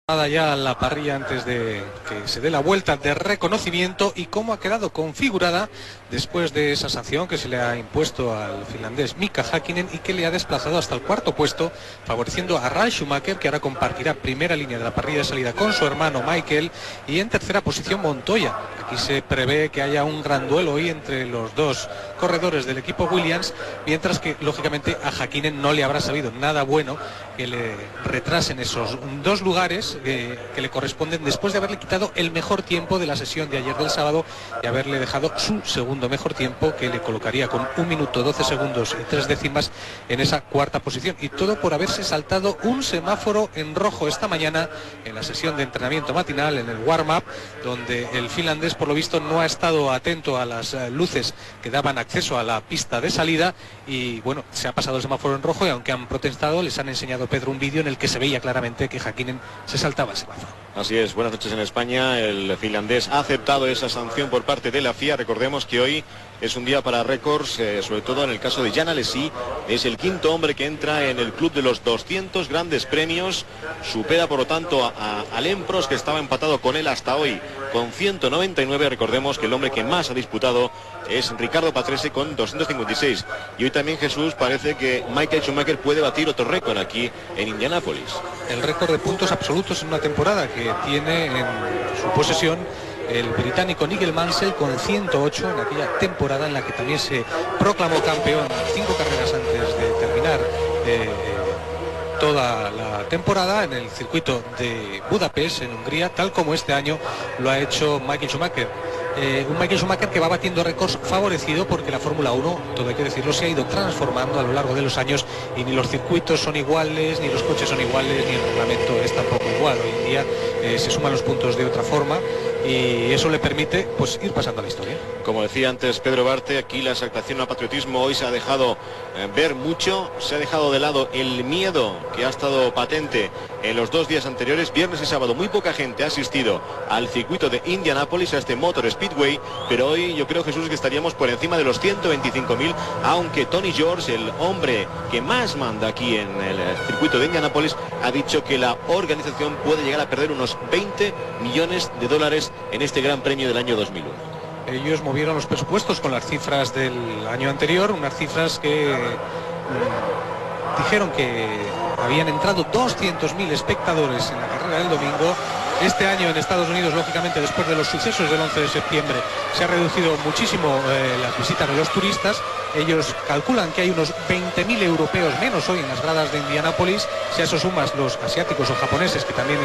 Ya la parrilla antes de que se dé la vuelta de reconocimiento y cómo ha quedado configurada después de esa sanción que se le ha impuesto al finlandés Mika Häkkinen y que le ha desplazado hasta el cuarto puesto, favoreciendo a Ralf Schumacher, que ahora compartirá primera línea de la parrilla de salida con su hermano Michael, y en tercera posición Montoya. Aquí se prevé que haya un gran duelo hoy entre los dos corredores del equipo Williams, mientras que lógicamente a Häkkinen no le habrá sabido nada bueno que le retrasen esos dos lugares que le corresponden después de haberle quitado el mejor tiempo de la sesión de ayer del sábado y haberle dejado su segundo mejor tiempo, que le colocaría con 1 minuto 12 segundos y 3 décimas en esa cuarta posición, y todo por haberse saltado un semáforo en rojo esta mañana en la sesión de entrenamiento matinal, en el warm-up, donde el finlandés por lo visto no ha estado atento a las luces que daban acceso a la pista de salida y bueno, se ha pasado el semáforo en rojo, y aunque han protestado, les han enseñado, Pedro, un vídeo en el que se veía claramente que Häkkinen se saltaba el semáforo. Así es, buenas noches en España. El finlandés ha aceptado esa sanción por parte de la FIA. Recordemos que hoy es un día para récords, sobre todo en el caso de Jan Alesi. Es el quinto hombre que entra en el club de los 200 grandes premios. Supera por lo tanto a Alain Prost, que estaba empatado con él hasta hoy con 199. Recordemos que el hombre que más ha disputado es Riccardo Patrese con 256. Y hoy también, Jesús, parece que Michael Schumacher puede batir otro récord aquí en Indianápolis. El récord de puntos absolutos en una temporada que tiene en su posesión el británico Nigel Mansell con 108 en aquella temporada en la que también se proclamó campeón 5 carreras antes de terminar toda la temporada en el circuito de Budapest, en Hungría, tal como este año lo ha hecho Michael Schumacher. Un Michael Schumacher que va batiendo récords favorecido porque la Fórmula 1, todo hay que decirlo, se ha ido transformando a lo largo de los años, y ni los circuitos son iguales, ni los coches son iguales, ni el reglamento es tampoco igual. Hoy en día se suman los puntos de otra forma y eso le permite pues ir pasando a la historia. Como decía antes Pedro Barte, aquí la exaltación al patriotismo hoy se ha dejado ver mucho, se ha dejado de lado el miedo que ha estado patente en los 2 días anteriores. Viernes y sábado muy poca gente ha asistido al circuito de Indianápolis, a este Motor Speedway, pero hoy yo creo, Jesús, que estaríamos por encima de los 125.000, aunque Tony George, el hombre que más manda aquí en el circuito de Indianápolis, ha dicho que la organización puede llegar a perder unos 20 millones de dólares en este Gran Premio del año 2001. Ellos movieron los presupuestos con las cifras del año anterior, unas cifras que dijeron que habían entrado 200.000 espectadores en la carrera del domingo. Este año en Estados Unidos, lógicamente, después de los sucesos del 11 de septiembre, se ha reducido muchísimo las visitas de los turistas. Ellos calculan que hay unos 20.000 europeos menos hoy en las gradas de Indianápolis. Si a eso sumas los asiáticos o japoneses, que también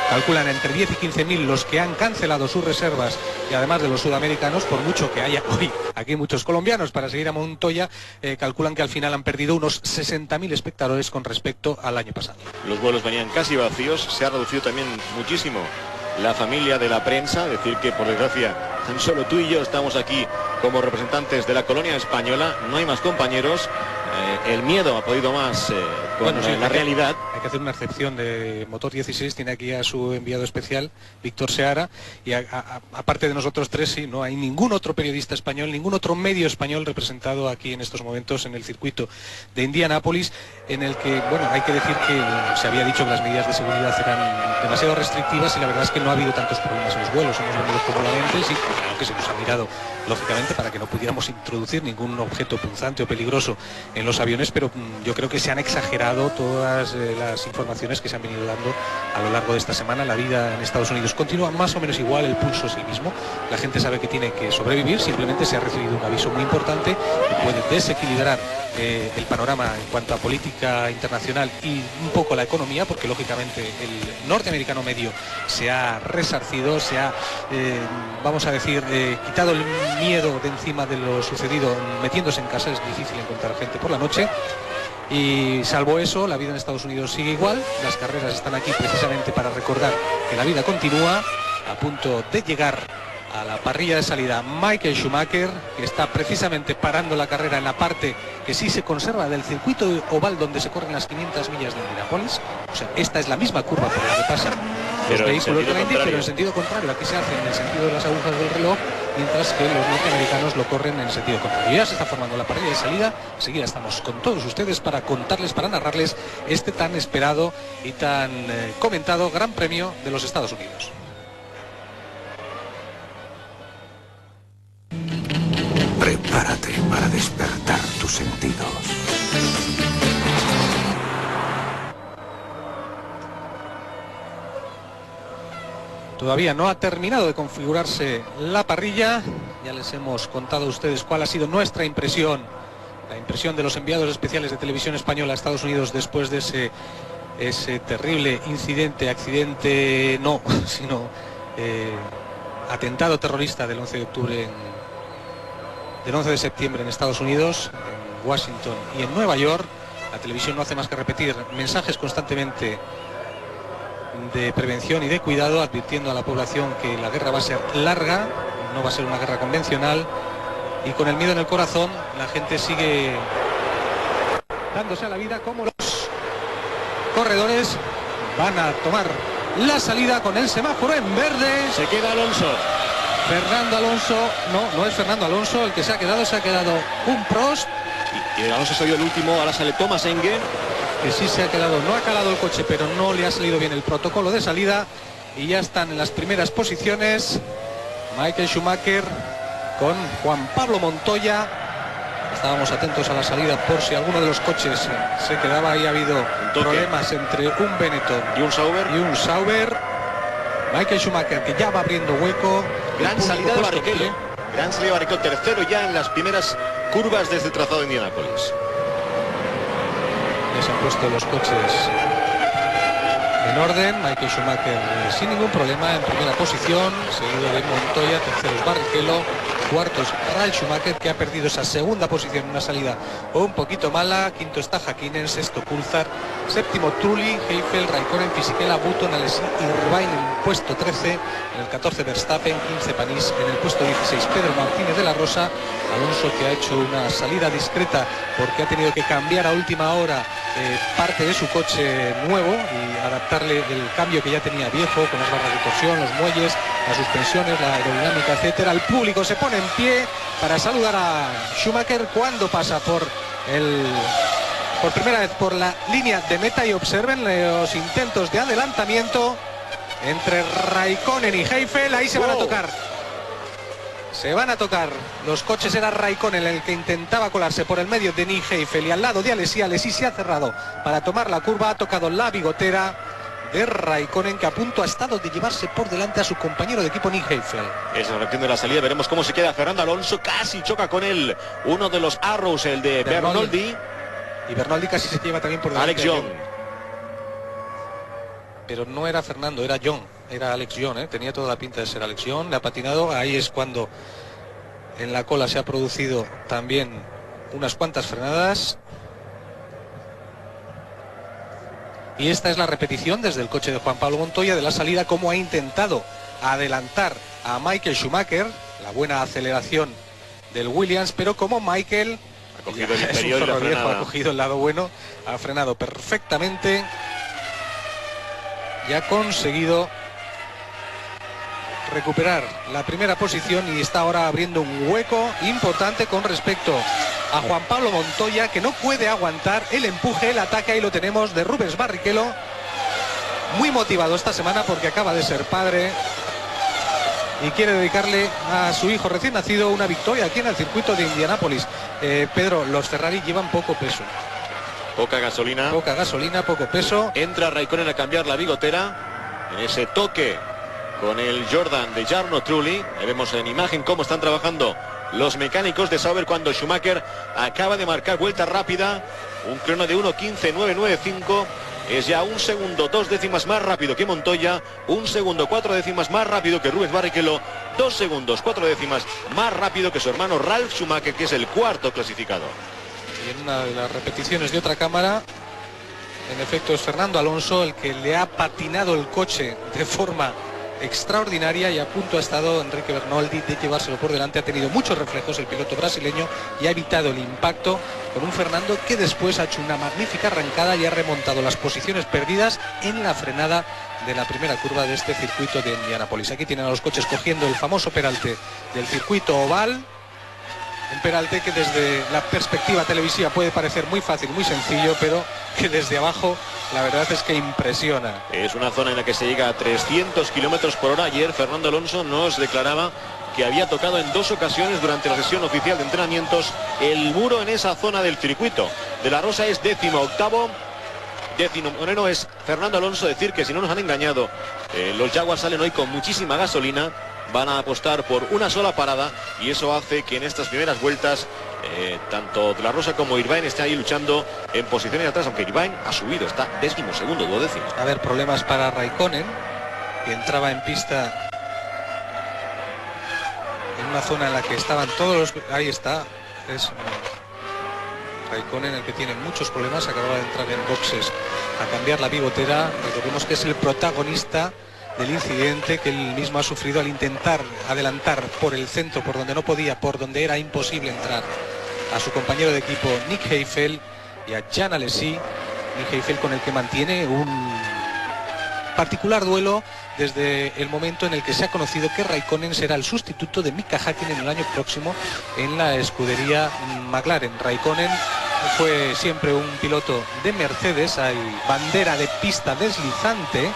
calculan entre 10 y 15.000 los que han cancelado sus reservas, y además de los sudamericanos, por mucho que haya hoy aquí muchos colombianos para seguir a Montoya, calculan que al final han perdido unos 60.000 espectadores con respecto al año pasado. Los vuelos venían casi vacíos, se ha reducido también muchísimo la familia de la prensa, decir que por desgracia tan solo tú y yo estamos aquí como representantes de la colonia española, no hay más compañeros. El miedo ha podido más con la realidad. Hay que hacer una excepción de Motor 16, tiene aquí a su enviado especial, Víctor Seara, y aparte de nosotros tres, sí, no hay ningún otro periodista español, ningún otro medio español representado aquí en estos momentos en el circuito de Indianápolis, en el que, bueno, hay que decir que se había dicho que las medidas de seguridad eran demasiado restrictivas y la verdad es que no ha habido tantos problemas en los vuelos, hemos venido cómodamente, sí, claro que se nos ha mirado lógicamente para que no pudiéramos introducir ningún objeto punzante o peligroso en los aviones, pero yo creo que se han exagerado todas las informaciones que se han venido dando a lo largo de esta semana. La vida en Estados Unidos continúa más o menos igual, el pulso es el mismo, la gente sabe que tiene que sobrevivir, simplemente se ha recibido un aviso muy importante que puede desequilibrar el panorama en cuanto a política internacional y un poco la economía, porque lógicamente el norteamericano medio se ha resarcido, se ha, vamos a decir, quitado el miedo de encima de lo sucedido, metiéndose en casa. Es difícil encontrar gente por la noche. Y salvo eso, la vida en Estados Unidos sigue igual. Las carreras están aquí precisamente para recordar que la vida continúa. A punto de llegar a la parrilla de salida Michael Schumacher, que está precisamente parando la carrera en la parte que sí se conserva del circuito oval donde se corren las 500 millas de Indianápolis. O sea, esta es la misma curva por la que pasa los vehículos de la Indy, pero en sentido contrario. Aquí se hace en el sentido de las agujas del reloj, mientras que los norteamericanos lo corren en el sentido contrario. Ya se está formando la parrilla de salida. Enseguida estamos con todos ustedes para contarles, para narrarles este tan esperado y tan comentado Gran Premio de los Estados Unidos. Prepárate para despertar tus sentidos. Todavía no ha terminado de configurarse la parrilla. Ya les hemos contado a ustedes cuál ha sido nuestra impresión, la impresión de los enviados especiales de Televisión Española a Estados Unidos después de ese terrible accidente no, sino atentado terrorista del 11 de octubre, del 11 de septiembre en Estados Unidos, en Washington y en Nueva York. La televisión no hace más que repetir mensajes constantemente de prevención y de cuidado, advirtiendo a la población que la guerra va a ser larga, no va a ser una guerra convencional, y con el miedo en el corazón la gente sigue dándose a la vida, como los corredores van a tomar la salida con el semáforo en verde. Se queda Alonso. Fernando Alonso, no es Fernando Alonso el que se ha quedado un Prost. Y Alonso ha salido el último, ahora sale Thomas Enge, que sí se ha quedado, no ha calado el coche, pero no le ha salido bien el protocolo de salida, y ya están en las primeras posiciones Michael Schumacher con Juan Pablo Montoya. Estábamos atentos a la salida por si alguno de los coches se quedaba. Ahí ha habido problemas entre un Benetton y un Sauber. Michael Schumacher, que ya va abriendo hueco. Gran salida de Barrichello. Gran salida de Barrichello, tercero ya en las primeras curvas desde el trazado de Indianápolis. Ya se han puesto los coches en orden. Michael Schumacher sin ningún problema en primera posición, seguido de Montoya, tercero es Barrichello, cuarto es Ralf Schumacher, que ha perdido esa segunda posición en una salida un poquito mala, quinto está Häkkinen, sexto Coulthard, séptimo Trulli, Heifel, Raikkonen, Fisichella, Button, Alesi, Irvine en el puesto 13, en el 14 Verstappen, 15 Panis, en el puesto 16 Pedro Martínez de la Rosa. Alonso, que ha hecho una salida discreta porque ha tenido que cambiar a última hora parte de su coche nuevo y adaptarle el cambio que ya tenía viejo, con las barras de torsión, los muelles, las suspensiones, la aerodinámica, etcétera. El público se pone en pie para saludar a Schumacher cuando pasa por primera vez por la línea de meta, y observen los intentos de adelantamiento entre Raikkonen y Heifel. Ahí se van a tocar. Se van a tocar los coches. Era Raikkonen el que intentaba colarse por el medio de Nick Heifel y al lado de Alesi. Alesi se ha cerrado para tomar la curva, ha tocado la bigotera de Raikkonen, que a punto ha estado de llevarse por delante a su compañero de equipo Nick Heifel. Es la reacción de la salida, veremos cómo se queda Fernando Alonso, casi choca con él uno de los Arrows, el de Bernoldi. Y Bernoldi casi se lleva también por delante Alex Young. Pero no era Fernando, era Young. Era Alex Young, tenía toda la pinta de ser Alex Young. Le ha patinado, ahí es cuando en la cola se ha producido también unas cuantas frenadas. Y esta es la repetición desde el coche de Juan Pablo Montoya de la salida, como ha intentado adelantar a Michael Schumacher, la buena aceleración del Williams, pero como Michael ha cogido el interior y la frenada. Ha cogido el lado bueno, ha frenado perfectamente y ha conseguido recuperar la primera posición, y está ahora abriendo un hueco importante con respecto a Juan Pablo Montoya, que no puede aguantar el empuje, el ataque. Ahí lo tenemos de Rubens Barrichello, muy motivado esta semana porque acaba de ser padre y quiere dedicarle a su hijo recién nacido una victoria aquí en el circuito de Indianápolis. Pedro, los Ferrari llevan poco peso. Poca gasolina, poco peso. Entra Raikkonen a cambiar la bigotera en ese toque con el Jordan de Jarno Trulli. Ahí vemos en imagen cómo están trabajando los mecánicos de Sauber cuando Schumacher acaba de marcar vuelta rápida. Un crono de 1:15.995. Es ya 1 segundo 2 décimas más rápido que Montoya, 1 segundo 4 décimas más rápido que Rubens Barrichello, 2 segundos 4 décimas más rápido que su hermano Ralf Schumacher, que es el cuarto clasificado. Y en una de las repeticiones de otra cámara, en efecto es Fernando Alonso el que le ha patinado el coche de forma extraordinaria y a punto ha estado Enrique Bernoldi de llevárselo por delante. Ha tenido muchos reflejos el piloto brasileño y ha evitado el impacto con un Fernando que después ha hecho una magnífica arrancada y ha remontado las posiciones perdidas en la frenada de la primera curva de este circuito de Indianápolis. Aquí tienen a los coches cogiendo el famoso peralte del circuito oval. Un peralte que desde la perspectiva televisiva puede parecer muy fácil, muy sencillo, pero que desde abajo la verdad es que impresiona. Es una zona en la que se llega a 300 kilómetros por hora. Ayer Fernando Alonso nos declaraba que había tocado en 2 ocasiones durante la sesión oficial de entrenamientos el muro en esa zona del circuito. De la Rosa es 18º. 19º es Fernando Alonso. Decir que si no nos han engañado, los Jaguars salen hoy con muchísima gasolina. Van a apostar por una sola parada y eso hace que en estas primeras vueltas tanto De la Rosa como Irvine estén ahí luchando en posiciones de atrás, aunque Irvine ha subido, está 12º, duodécimo. A ver, problemas para Raikkonen, que entraba en pista en una zona en la que estaban todos los... Ahí está, es Raikkonen el que tiene muchos problemas. Acababa de entrar en boxes a cambiar la pivotera. Recordemos que es el protagonista del incidente que él mismo ha sufrido al intentar adelantar por el centro, por donde no podía, por donde era imposible entrar, a su compañero de equipo Nick Heidfeld y a Jean Alesi. Nick Heidfeld con el que mantiene un particular duelo desde el momento en el que se ha conocido que Raikkonen será el sustituto de Mika Häkkinen el año próximo en la escudería McLaren. Raikkonen fue siempre un piloto de Mercedes. Hay bandera de pista deslizante.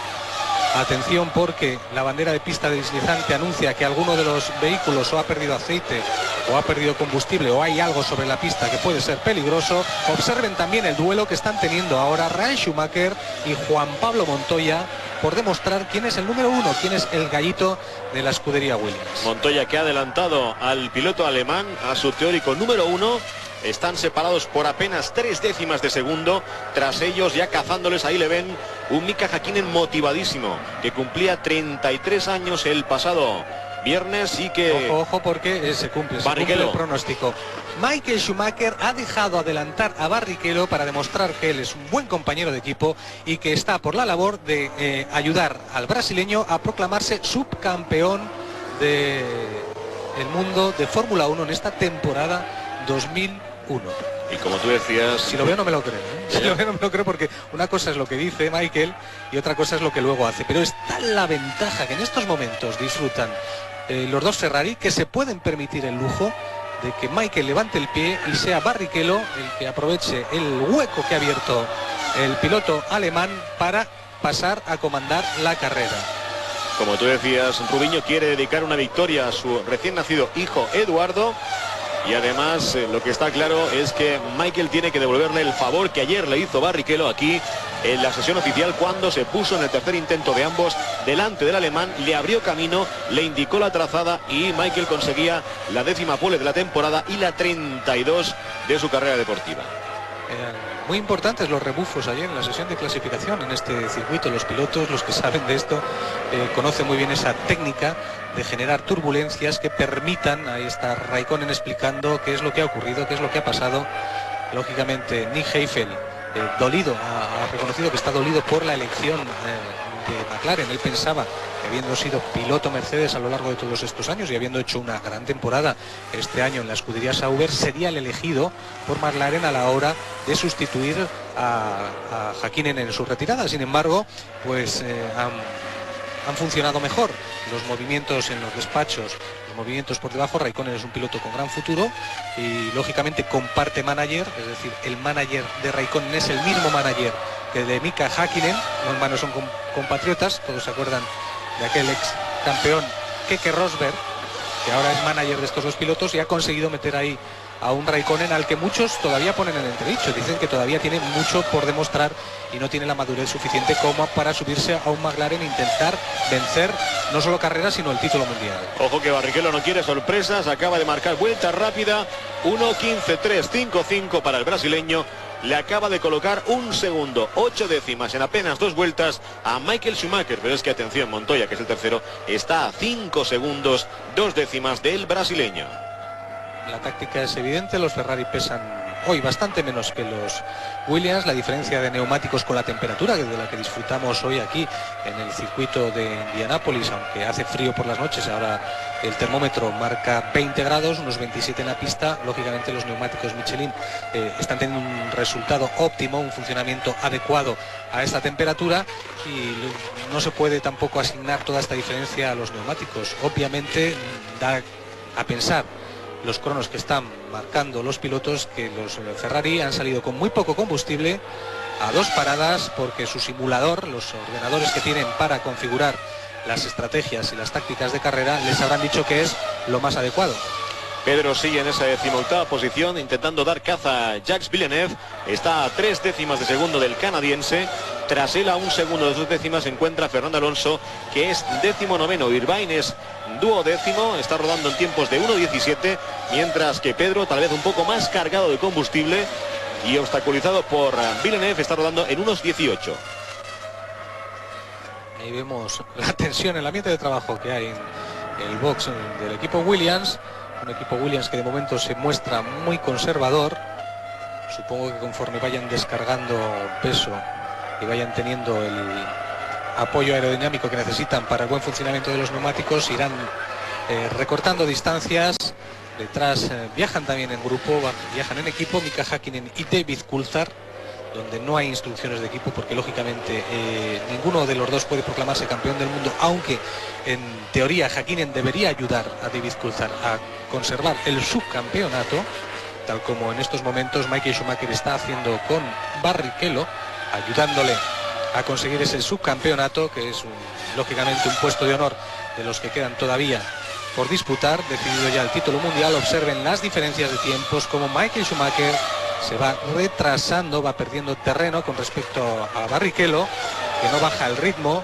Atención, porque la bandera de pista deslizante anuncia que alguno de los vehículos o ha perdido aceite o ha perdido combustible o hay algo sobre la pista que puede ser peligroso. Observen también el duelo que están teniendo ahora Ralf Schumacher y Juan Pablo Montoya por demostrar quién es el número 1, quién es el gallito de la escudería Williams. Montoya, que ha adelantado al piloto alemán, a su teórico número 1. Están separados por apenas 3 décimas de segundo. Tras ellos, ya cazándoles, ahí le ven un Mika Häkkinen motivadísimo, que cumplía 33 años el pasado viernes y que... Ojo, porque se cumple el pronóstico. Michael Schumacher ha dejado adelantar a Barrichello para demostrar que él es un buen compañero de equipo y que está por la labor de ayudar al brasileño a proclamarse subcampeón del mundo de Fórmula 1 en esta temporada 2001. Y como tú decías... Si lo veo no me lo creo, ¿eh? Si lo veo no me lo creo, porque una cosa es lo que dice Michael y otra cosa es lo que luego hace. Pero está la ventaja que en estos momentos disfrutan los dos Ferrari, que se pueden permitir el lujo de que Michael levante el pie y sea Barrichello el que aproveche el hueco que ha abierto el piloto alemán para pasar a comandar la carrera. Como tú decías, Rubiño quiere dedicar una victoria a su recién nacido hijo Eduardo. Y además lo que está claro es que Michael tiene que devolverle el favor que ayer le hizo Barrichello aquí en la sesión oficial, cuando se puso en el tercer intento de ambos delante del alemán, le abrió camino, le indicó la trazada y Michael conseguía la 10ª pole de la temporada y la 32 de su carrera deportiva. Muy importantes los rebufos ayer en la sesión de clasificación en este circuito. Los pilotos, los que saben de esto, conocen muy bien esa técnica de generar turbulencias que permitan, ahí está Raikkonen explicando qué es lo que ha ocurrido, qué es lo que ha pasado. Lógicamente Nick Heidfeld, dolido, ha reconocido que está dolido por la elección de McLaren. Él pensaba que, habiendo sido piloto Mercedes a lo largo de todos estos años y habiendo hecho una gran temporada este año en la escudería Sauber, sería el elegido por McLaren a la hora de sustituir a Häkkinen en su retirada. Sin embargo, pues han funcionado mejor los movimientos en los despachos, los movimientos por debajo. Raikkonen es un piloto con gran futuro y lógicamente comparte manager, es decir, el manager de Raikkonen es el mismo manager que de Mika Häkkinen. Los hermanos son compatriotas, todos se acuerdan de aquel ex campeón Keke Rosberg, que ahora es manager de estos dos pilotos y ha conseguido meter ahí a un Raikkonen al que muchos todavía ponen en entredicho. Dicen que todavía tiene mucho por demostrar y no tiene la madurez suficiente como para subirse a un McLaren e intentar vencer no solo carreras sino el título mundial. Ojo que Barrichello no quiere sorpresas, acaba de marcar vuelta rápida, 1.15.355 para el brasileño. Le acaba de colocar un segundo, 8 décimas en apenas 2 vueltas a Michael Schumacher. Pero es que atención, Montoya, que es el tercero, está a 5 segundos, 2 décimas del brasileño. La táctica es evidente, los Ferrari pesan hoy bastante menos que los Williams. La diferencia de neumáticos con la temperatura, de la que disfrutamos hoy aquí en el circuito de Indianápolis, aunque hace frío por las noches, ahora el termómetro marca 20 grados, unos 27 en la pista. Lógicamente los neumáticos Michelin están teniendo un resultado óptimo, un funcionamiento adecuado a esta temperatura, y no se puede tampoco asignar toda esta diferencia a los neumáticos. Obviamente da a pensar los cronos que están marcando los pilotos que los Ferrari han salido con muy poco combustible a 2 paradas, porque su simulador, los ordenadores que tienen para configurar las estrategias y las tácticas de carrera, les habrán dicho que es lo más adecuado. Pedro sigue en esa 18ª posición intentando dar caza a Jacques Villeneuve. Está a 3 décimas de segundo del canadiense. Tras él, a 1 segundo de 2 décimas, se encuentra Fernando Alonso, que es 19º. Irvine es 12º, está rodando en tiempos de 1.17, mientras que Pedro, tal vez un poco más cargado de combustible y obstaculizado por Villeneuve, está rodando en 1.18. Ahí vemos la tensión en el ambiente de trabajo que hay en el box del equipo Williams. Un equipo Williams que de momento se muestra muy conservador. Supongo que conforme vayan descargando peso y vayan teniendo el apoyo aerodinámico que necesitan para el buen funcionamiento de los neumáticos, irán recortando distancias. Detrás viajan también en grupo, viajan en equipo Mika Häkkinen y David Coulthard, donde no hay instrucciones de equipo, porque lógicamente ninguno de los dos puede proclamarse campeón del mundo, aunque en teoría Häkkinen debería ayudar a David Coulthard a conservar el subcampeonato, tal como en estos momentos Michael Schumacher está haciendo con Barrichello, ayudándole a conseguir ese subcampeonato, que es lógicamente un puesto de honor de los que quedan todavía por disputar. Decidido ya el título mundial, observen las diferencias de tiempos, como Michael Schumacher se va retrasando, va perdiendo terreno con respecto a Barrichello, que no baja el ritmo.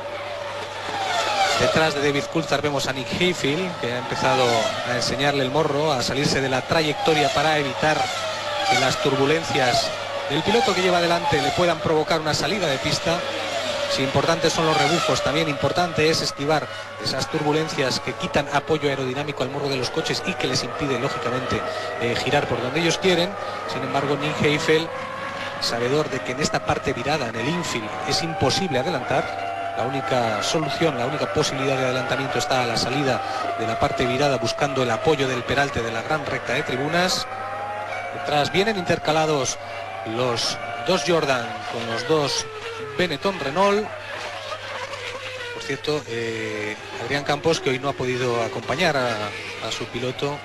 Detrás de David Coulthard vemos a Nick Heidfeld, que ha empezado a enseñarle el morro, a salirse de la trayectoria para evitar que las turbulencias del piloto que lleva adelante le puedan provocar una salida de pista. Si importantes son los rebujos, también importante es esquivar esas turbulencias que quitan apoyo aerodinámico al morro de los coches y que les impide, lógicamente, girar por donde ellos quieren. Sin embargo, Nick Heidfeld, sabedor de que en esta parte virada, en el infield, es imposible adelantar, la única solución, la única posibilidad de adelantamiento está a la salida de la parte virada, buscando el apoyo del peralte de la gran recta de tribunas. Detrás vienen intercalados los dos Jordan con los dos Benetton Renault. Por cierto, Adrián Campos, que hoy no ha podido acompañar a su piloto,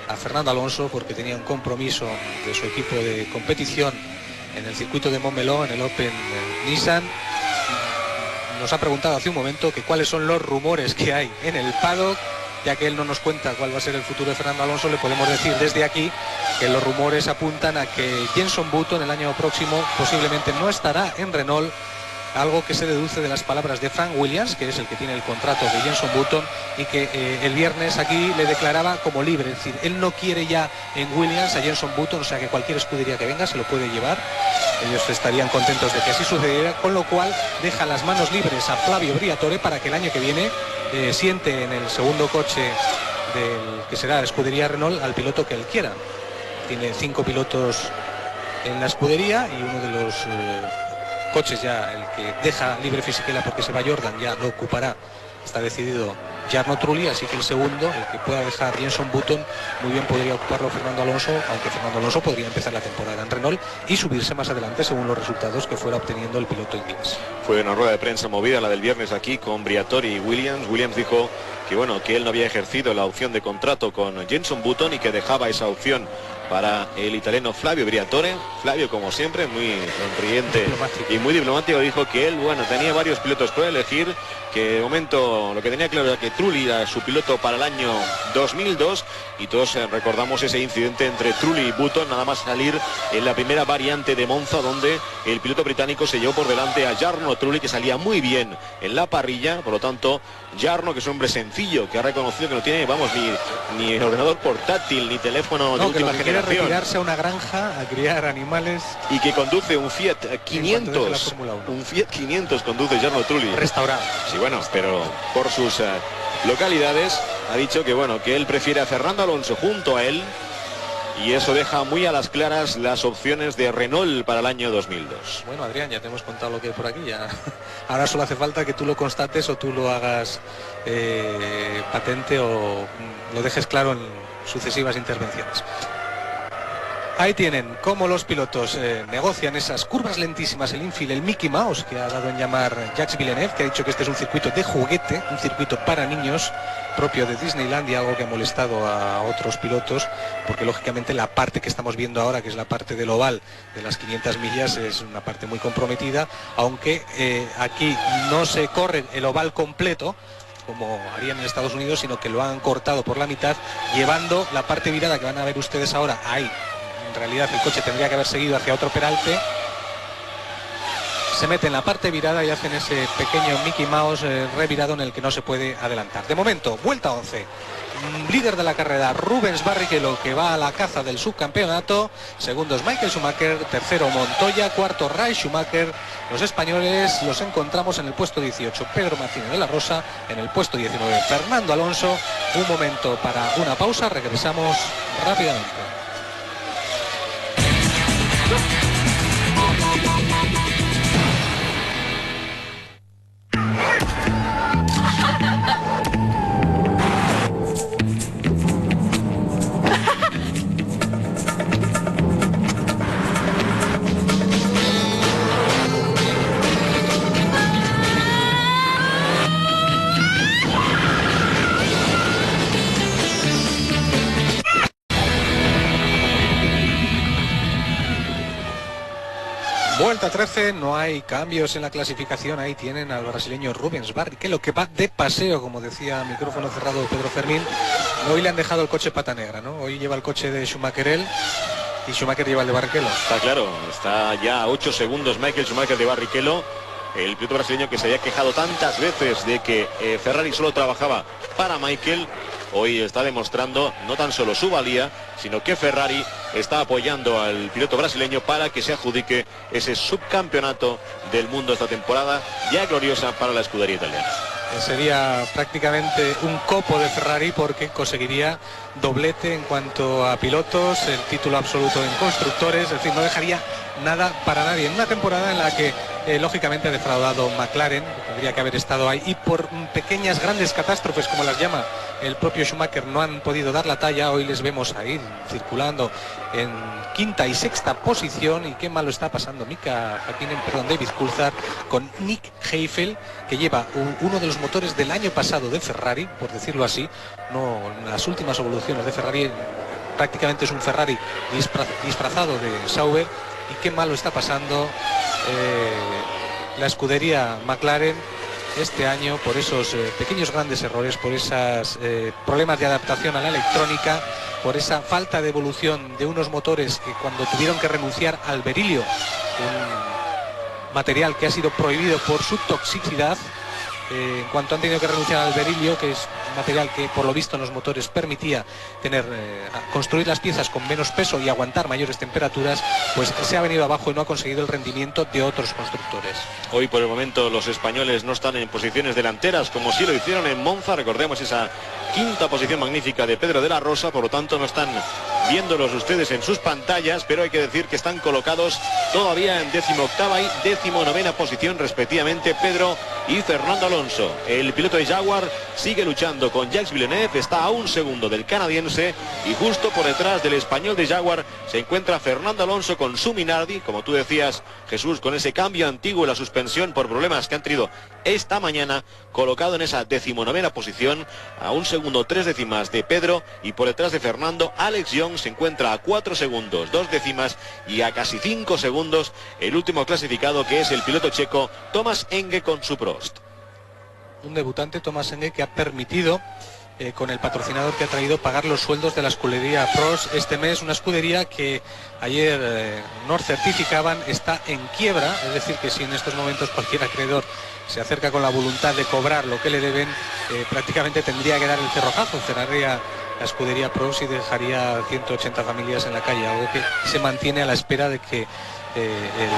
a Fernando Alonso, porque tenía un compromiso de su equipo de competición en el circuito de Montmeló, en el Open Nissan. Nos ha preguntado hace un momento que cuáles son los rumores que hay en el paddock. Ya que él no nos cuenta cuál va a ser el futuro de Fernando Alonso, le podemos decir desde aquí que los rumores apuntan a que Jenson Button el año próximo posiblemente no estará en Renault, algo que se deduce de las palabras de Frank Williams, que es el que tiene el contrato de Jenson Button, y que el viernes aquí le declaraba como libre. Es decir, él no quiere ya en Williams a Jenson Button, o sea que cualquier escudería que venga se lo puede llevar. Ellos estarían contentos de que así sucediera, con lo cual deja las manos libres a Flavio Briatore para que el año que viene siente en el segundo coche del que será la escudería Renault al piloto que él quiera. Tiene 5 pilotos en la escudería y uno de los coches, ya el que deja libre Fisichella porque se va Jordan, ya lo ocupará, está decidido, Jarno Trulli, así que el segundo, el que pueda dejar Jenson Button, muy bien podría ocuparlo Fernando Alonso, aunque Fernando Alonso podría empezar la temporada en Renault y subirse más adelante según los resultados que fuera obteniendo el piloto inglés. Fue una rueda de prensa movida, la del viernes, aquí con Briatore y Williams. Williams dijo que bueno, que él no había ejercido la opción de contrato con Jenson Button y que dejaba esa opción para el italiano Flavio Briatore. Flavio, como siempre, muy sonriente y muy diplomático, dijo que él, bueno, tenía varios pilotos por elegir, que de momento lo que tenía claro era que Trulli era su piloto para el año 2002, y todos recordamos ese incidente entre Trulli y Button, nada más salir en la primera variante de Monza, donde el piloto británico se llevó por delante a Jarno Trulli, que salía muy bien en la parrilla. Por lo tanto, Jarno, que es un hombre sencillo, que ha reconocido que no tiene, vamos, ni ordenador portátil, ni teléfono de última generación, retirarse a una granja a criar animales, y que conduce un Fiat 500, un Fiat 500 conduce Jarno Trulli, restaurado. Sí, bueno, pero por sus localidades ha dicho que bueno, que él prefiere a Fernando Alonso junto a él Y eso deja muy a las claras las opciones de Renault para el año 2002. Bueno, Adrián, ya te hemos contado lo que hay por aquí. Ya. Ahora solo hace falta que tú lo constates o tú lo hagas patente o lo dejes claro en sucesivas intervenciones. Ahí tienen cómo los pilotos negocian esas curvas lentísimas, el infield, el Mickey Mouse, que ha dado en llamar Jacques Villeneuve, que ha dicho que este es un circuito de juguete, un circuito para niños, propio de Disneylandia, algo que ha molestado a otros pilotos, porque lógicamente la parte que estamos viendo ahora, que es la parte del oval de las 500 millas, es una parte muy comprometida, aunque aquí no se corre el oval completo, como harían en Estados Unidos, sino que lo han cortado por la mitad, llevando la parte virada que van a ver ustedes ahora ahí. En realidad el coche tendría que haber seguido hacia otro peralte. Se mete en la parte virada y hacen ese pequeño Mickey Mouse revirado en el que no se puede adelantar. De momento, vuelta 11. Líder de la carrera Rubens Barrichello, que va a la caza del subcampeonato. Segundo es Michael Schumacher. Tercero Montoya. Cuarto Ray Schumacher. Los españoles los encontramos en el puesto 18. Pedro Martínez de la Rosa en el puesto 19. Fernando Alonso. Un momento para una pausa. Regresamos rápidamente. Vuelta 13, no hay cambios en la clasificación. Ahí tienen al brasileño Rubens Barrichello, que va de paseo, como decía micrófono cerrado Pedro Fermín. Hoy le han dejado el coche pata negra, ¿no? Hoy lleva el coche de Schumacher él y Schumacher lleva el de Barrichello. Está claro, está ya a 8 segundos Michael Schumacher de Barrichello, el piloto brasileño que se había quejado tantas veces de que Ferrari solo trabajaba para Michael. Hoy está demostrando no tan solo su valía, sino que Ferrari está apoyando al piloto brasileño para que se adjudique ese subcampeonato del mundo esta temporada, ya gloriosa para la escudería italiana. Sería prácticamente un copo de Ferrari, porque conseguiría doblete en cuanto a pilotos, el título absoluto en constructores, es decir, no dejaría nada para nadie en una temporada en la que lógicamente ha defraudado McLaren, que tendría que haber estado ahí, y por pequeñas grandes catástrofes, como las llama el propio Schumacher, no han podido dar la talla. Hoy les vemos ahí circulando en quinta y sexta posición, y qué malo está pasando David Coulthard con Nick Heidfeld, que lleva uno de los motores del año pasado de Ferrari, por decirlo así, no las últimas evoluciones de Ferrari, prácticamente es un Ferrari disfrazado de Sauber, y qué malo está pasando la escudería McLaren este año por esos pequeños grandes errores, por esos problemas de adaptación a la electrónica, por esa falta de evolución de unos motores que, cuando tuvieron que renunciar al berilio, un material que ha sido prohibido por su toxicidad, en cuanto han tenido que renunciar al berilio, que es un material que por lo visto en los motores permitía construir las piezas con menos peso y aguantar mayores temperaturas, pues se ha venido abajo y no ha conseguido el rendimiento de otros constructores. Hoy por el momento los españoles no están en posiciones delanteras como sí lo hicieron en Monza. Recordemos esa quinta posición magnífica de Pedro de la Rosa, por lo tanto no están viéndolos ustedes en sus pantallas, pero hay que decir que están colocados todavía en 18ª y 19ª posición respectivamente Pedro y Fernando Alonso. El piloto de Jaguar sigue luchando con Jacques Villeneuve, está a un segundo del canadiense, y justo por detrás del español de Jaguar se encuentra Fernando Alonso con su Minardi, como tú decías, Jesús, con ese cambio antiguo en la suspensión por problemas que han tenido esta mañana, colocado en esa 19ª posición, a un segundo 3 décimas de Pedro, y por detrás de Fernando, Alex Young se encuentra a 4 segundos 2 décimas, y a casi 5 segundos el último clasificado, que es el piloto checo Thomas Enge con su Prost. Un debutante, Thomas Enge, que ha permitido, con el patrocinador que ha traído, pagar los sueldos de la escudería Prost este mes, una escudería que ayer nos certificaban está en quiebra, es decir, que si en estos momentos cualquier acreedor se acerca con la voluntad de cobrar lo que le deben, prácticamente tendría que dar el cerrojazo, cerraría la escudería Prost y dejaría 180 familias en la calle, algo que se mantiene a la espera de que el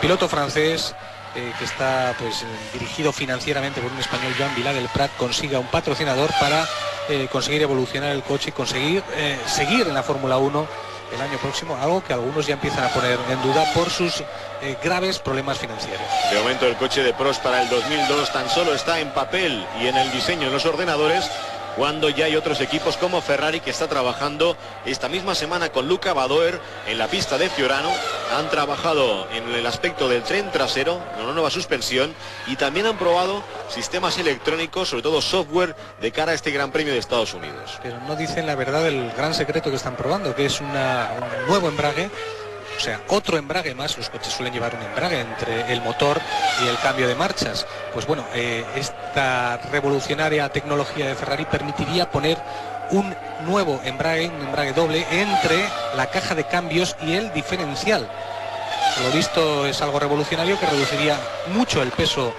piloto francés, que está pues dirigido financieramente por un español, Joan Vilà del Prat, consiga un patrocinador para conseguir evolucionar el coche y conseguir seguir en la Fórmula 1 el año próximo, algo que algunos ya empiezan a poner en duda por sus graves problemas financieros. De momento el coche de Prost para el 2002 tan solo está en papel y en el diseño en los ordenadores, cuando ya hay otros equipos como Ferrari que está trabajando esta misma semana con Luca Badoer en la pista de Fiorano. Han trabajado en el aspecto del tren trasero, con una nueva suspensión, y también han probado sistemas electrónicos, sobre todo software, de cara a este Gran Premio de Estados Unidos. Pero no dicen la verdad del gran secreto que están probando, que es un nuevo embrague. O sea, otro embrague más. Los coches suelen llevar un embrague entre el motor y el cambio de marchas. Pues bueno, esta revolucionaria tecnología de Ferrari permitiría poner un nuevo embrague, un embrague doble, entre la caja de cambios y el diferencial. Por lo visto es algo revolucionario que reduciría mucho el peso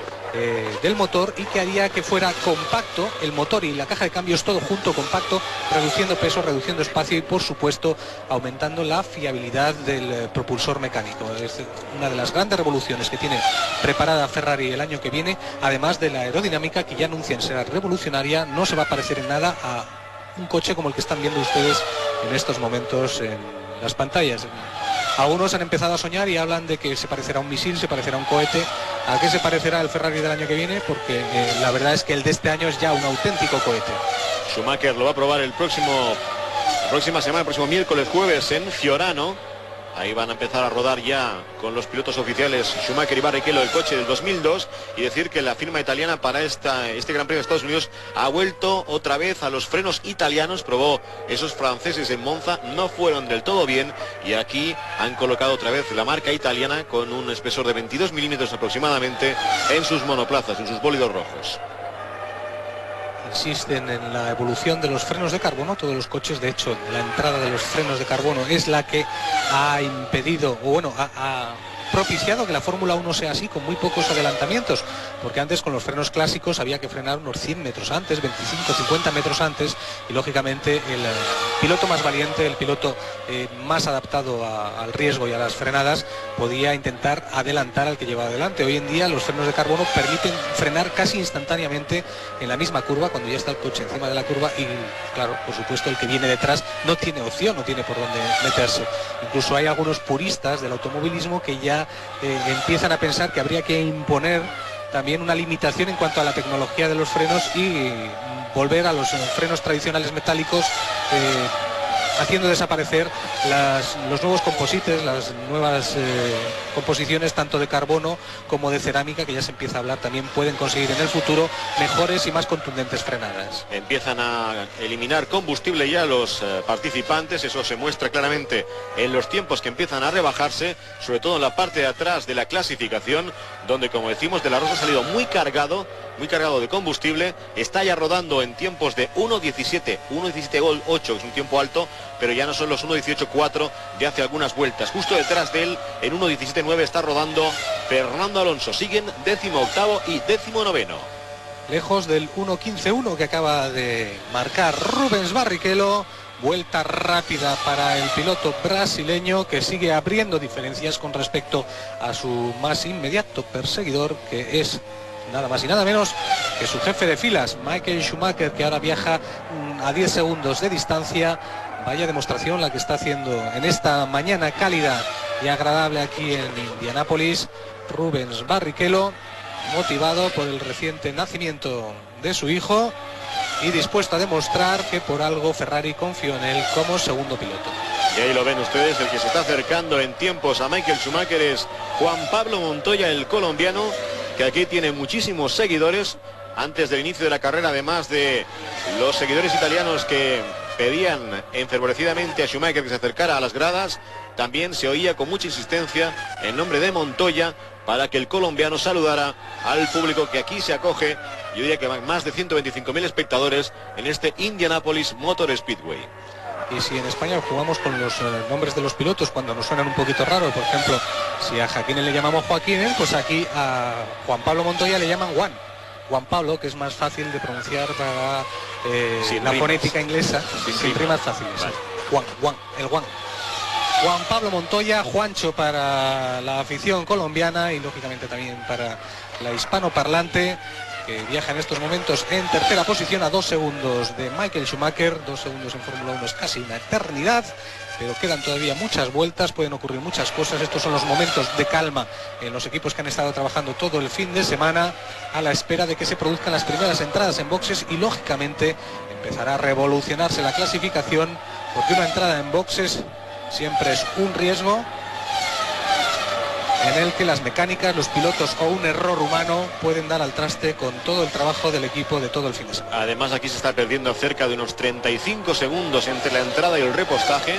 del motor y que haría que fuera compacto el motor y la caja de cambios todo junto, compacto, reduciendo peso, reduciendo espacio y por supuesto aumentando la fiabilidad del propulsor mecánico. Es una de las grandes revoluciones que tiene preparada Ferrari el año que viene, además de la aerodinámica que ya anuncian será revolucionaria. No se va a parecer en nada a un coche como el que están viendo ustedes en estos momentos en las pantallas. Algunos han empezado a soñar y hablan de que se parecerá a un misil, se parecerá a un cohete. ¿A qué se parecerá el Ferrari del año que viene? Porque la verdad es que el de este año es ya un auténtico cohete. Schumacher lo va a probar la próxima semana, el próximo miércoles, jueves en Fiorano. Ahí van a empezar a rodar ya con los pilotos oficiales Schumacher y Barrichello el coche del 2002, y decir que la firma italiana para este Gran Premio de Estados Unidos ha vuelto otra vez a los frenos italianos. Probó esos franceses en Monza, no fueron del todo bien, y aquí han colocado otra vez la marca italiana con un espesor de 22 milímetros aproximadamente en sus monoplazas, en sus bólidos rojos. Insisten en la evolución de los frenos de carbono. Todos los coches, de hecho, la entrada de los frenos de carbono es la que ha impedido, o bueno, ha propiciado que la Fórmula 1 sea así, con muy pocos adelantamientos, porque antes con los frenos clásicos había que frenar unos 100 metros antes, 25, 50 metros antes, y lógicamente el piloto más valiente, el piloto más adaptado al riesgo y a las frenadas, podía intentar adelantar al que llevaba adelante. Hoy en día los frenos de carbono permiten frenar casi instantáneamente en la misma curva, cuando ya está el coche encima de la curva, y claro, por supuesto el que viene detrás no tiene opción, no tiene por dónde meterse. Incluso hay algunos puristas del automovilismo que ya empiezan a pensar que habría que imponer también una limitación en cuanto a la tecnología de los frenos y volver a los frenos tradicionales metálicos, haciendo desaparecer los nuevos composites, las nuevas composiciones tanto de carbono como de cerámica, que ya se empieza a hablar, también pueden conseguir en el futuro mejores y más contundentes frenadas. Empiezan a eliminar combustible ya los participantes, eso se muestra claramente en los tiempos que empiezan a rebajarse, sobre todo en la parte de atrás de la clasificación, donde, como decimos, De la Rosa ha salido muy cargado de combustible, está ya rodando en tiempos de 1.17.8, que es un tiempo alto, pero ya no son los 1.18.4 de hace algunas vueltas. Justo detrás de él, en 1.17.9, está rodando Fernando Alonso. Siguen 18º y 19º. Lejos del 1.15.1 que acaba de marcar Rubens Barrichello. Vuelta rápida para el piloto brasileño, que sigue abriendo diferencias con respecto a su más inmediato perseguidor, que es nada más y nada menos que su jefe de filas, Michael Schumacher, que ahora viaja a 10 segundos de distancia. Vaya demostración la que está haciendo en esta mañana cálida y agradable aquí en Indianápolis Rubens Barrichello, motivado por el reciente nacimiento de su hijo y dispuesto a demostrar que por algo Ferrari confió en él como segundo piloto. Y ahí lo ven ustedes, el que se está acercando en tiempos a Michael Schumacher es Juan Pablo Montoya, el colombiano, que aquí tiene muchísimos seguidores. Antes del inicio de la carrera, además de los seguidores italianos que pedían enfervorecidamente a Schumacher que se acercara a las gradas, también se oía con mucha insistencia el nombre de Montoya para que el colombiano saludara al público que aquí se acoge. Yo diría que van más de 125.000 espectadores en este Indianapolis Motor Speedway. Y si en España jugamos con los nombres de los pilotos cuando nos suenan un poquito raros, por ejemplo, si a Jaquín le llamamos Joaquín, pues aquí a Juan Pablo Montoya le llaman Juan Pablo, que es más fácil de pronunciar para la fonética inglesa, sin rimas fáciles. Vale. Juan Pablo Montoya, Juancho para la afición colombiana y lógicamente también para la hispanoparlante. que viaja en estos momentos en tercera posición a 2 segundos de Michael Schumacher. 2 segundos en Fórmula 1 es casi una eternidad, pero quedan todavía muchas vueltas, pueden ocurrir muchas cosas. Estos son los momentos de calma en los equipos que han estado trabajando todo el fin de semana a la espera de que se produzcan las primeras entradas en boxes, y lógicamente empezará a revolucionarse la clasificación, porque una entrada en boxes siempre es un riesgo en el que las mecánicas, los pilotos o un error humano pueden dar al traste con todo el trabajo del equipo de todo el fin de semana. Además, aquí se está perdiendo cerca de unos 35 segundos entre la entrada y el repostaje.